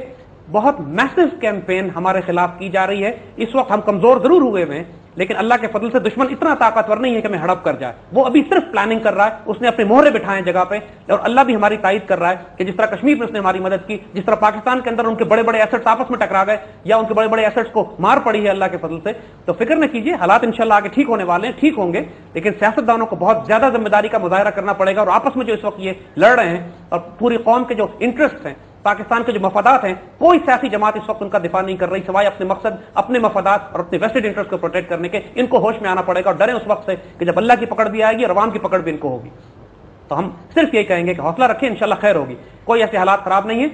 बहुत मैसिव कैंपेन हमारे खिलाफ की जा रही है। इस वक्त हम कमजोर जरूर हुए हैं, लेकिन अल्लाह के फजल से दुश्मन इतना ताकतवर नहीं है कि हमें हड़प कर जाए। वो अभी सिर्फ प्लानिंग कर रहा है, उसने अपने मोहरे बिठाए जगह पे, और अल्लाह भी हमारी तायद कर रहा है कि जिस तरह कश्मीर में उसने हमारी मदद की, जिस तरह पाकिस्तान के अंदर उनके बड़े बड़े एसेट्स आपस में टकरा गए या उनके बड़े बड़े एसेट्स को मार पड़ी है अल्लाह के फजल से, तो फिक्र न कीजिए, हालात इंशाल्लाह आगे ठीक होने वाले हैं, ठीक होंगे। लेकिन सियासतदानों को बहुत ज्यादा जिम्मेदारी का मुजाहरा करना पड़ेगा, और आपस में जो इस वक्त ये लड़ रहे हैं और पूरी कौम के जो इंटरेस्ट हैं, पाकिस्तान के जो मफादात हैं, कोई सियासी जमात इस वक्त उनका दिफा नहीं कर रही सिवाय अपने मकसद, अपने मफादात और अपने वेस्टेड इंटरेस्ट को प्रोटेक्ट करने के। इनको होश में आना पड़ेगा और डरें उस वक्त से कि जब अल्लाह की पकड़ भी आएगी और अवाम की पकड़ भी इनको होगी। تو ہم صرف یہی کہیں گے کہ حوصلہ رکھیں، انشاءاللہ خیر ہوگی. کوئی ایسے حالات خراب نہیں ہیں،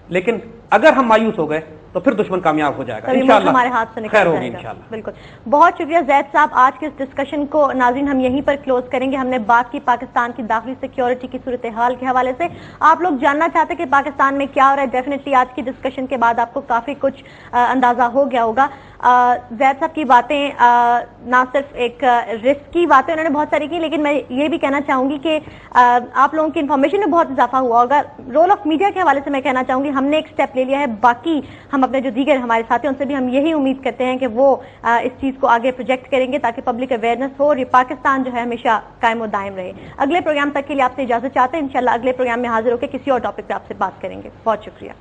لیکن اگر ہم مایوس ہو گئے تو پھر دشمن کامیاب ہو جائے گا، انشاءاللہ
ہمارے ہاتھ سے
خیر ہوگی انشاءاللہ.
بالکل. بہت شکریہ زید صاحب. آج کے اس ڈسکشن کو ناظرین ہم یہیں پر کلوز کریں گے. ہم نے بات کی پاکستان کی داخلی سیکیورٹی کی صورتحال کے حوالے سے. آپ لوگ جاننا چاہتے کہ پاکستان میں کیا ہو رہا ہے، ڈیفینیٹلی آج کی ڈسکشن کے بعد آپ کو کافی کچھ اندازہ ہو گیا ہوگا. زید صاحب کی باتیں نہ صرف ایک رسک کی باتیں انہوں نے بہت ساری کی، لیکن میں یہ بھی کہنا چاہوں گی کہ آپ لوگوں کی انفارمیشن میں بہت اضافہ ہوا ہوگا. رول آف میڈیا کے حوالے سے میں کہنا چاہوں گی ہم نے ایک سٹیپ لے لیا ہے. باقی ہم اپنے جو دیگر ہمارے ساتھی ان سے بھی ہم یہی امید کرتے ہیں کہ وہ اس چیز کو آگے پروجیکٹ کریں گے تاکہ پبلک اویئرنیس ہو اور یہ پاکستان جو ہے ہمیشہ قائم و دائم رہے. اگلے پروگرام تک کے لیے آپ سے اجازت چاہتے ہیں. انشاءاللہ اگلے پروگرام میں حاضر ہو کے کسی اور ٹاپک پہ آپ سے بات کریں گے. بہت شکریہ.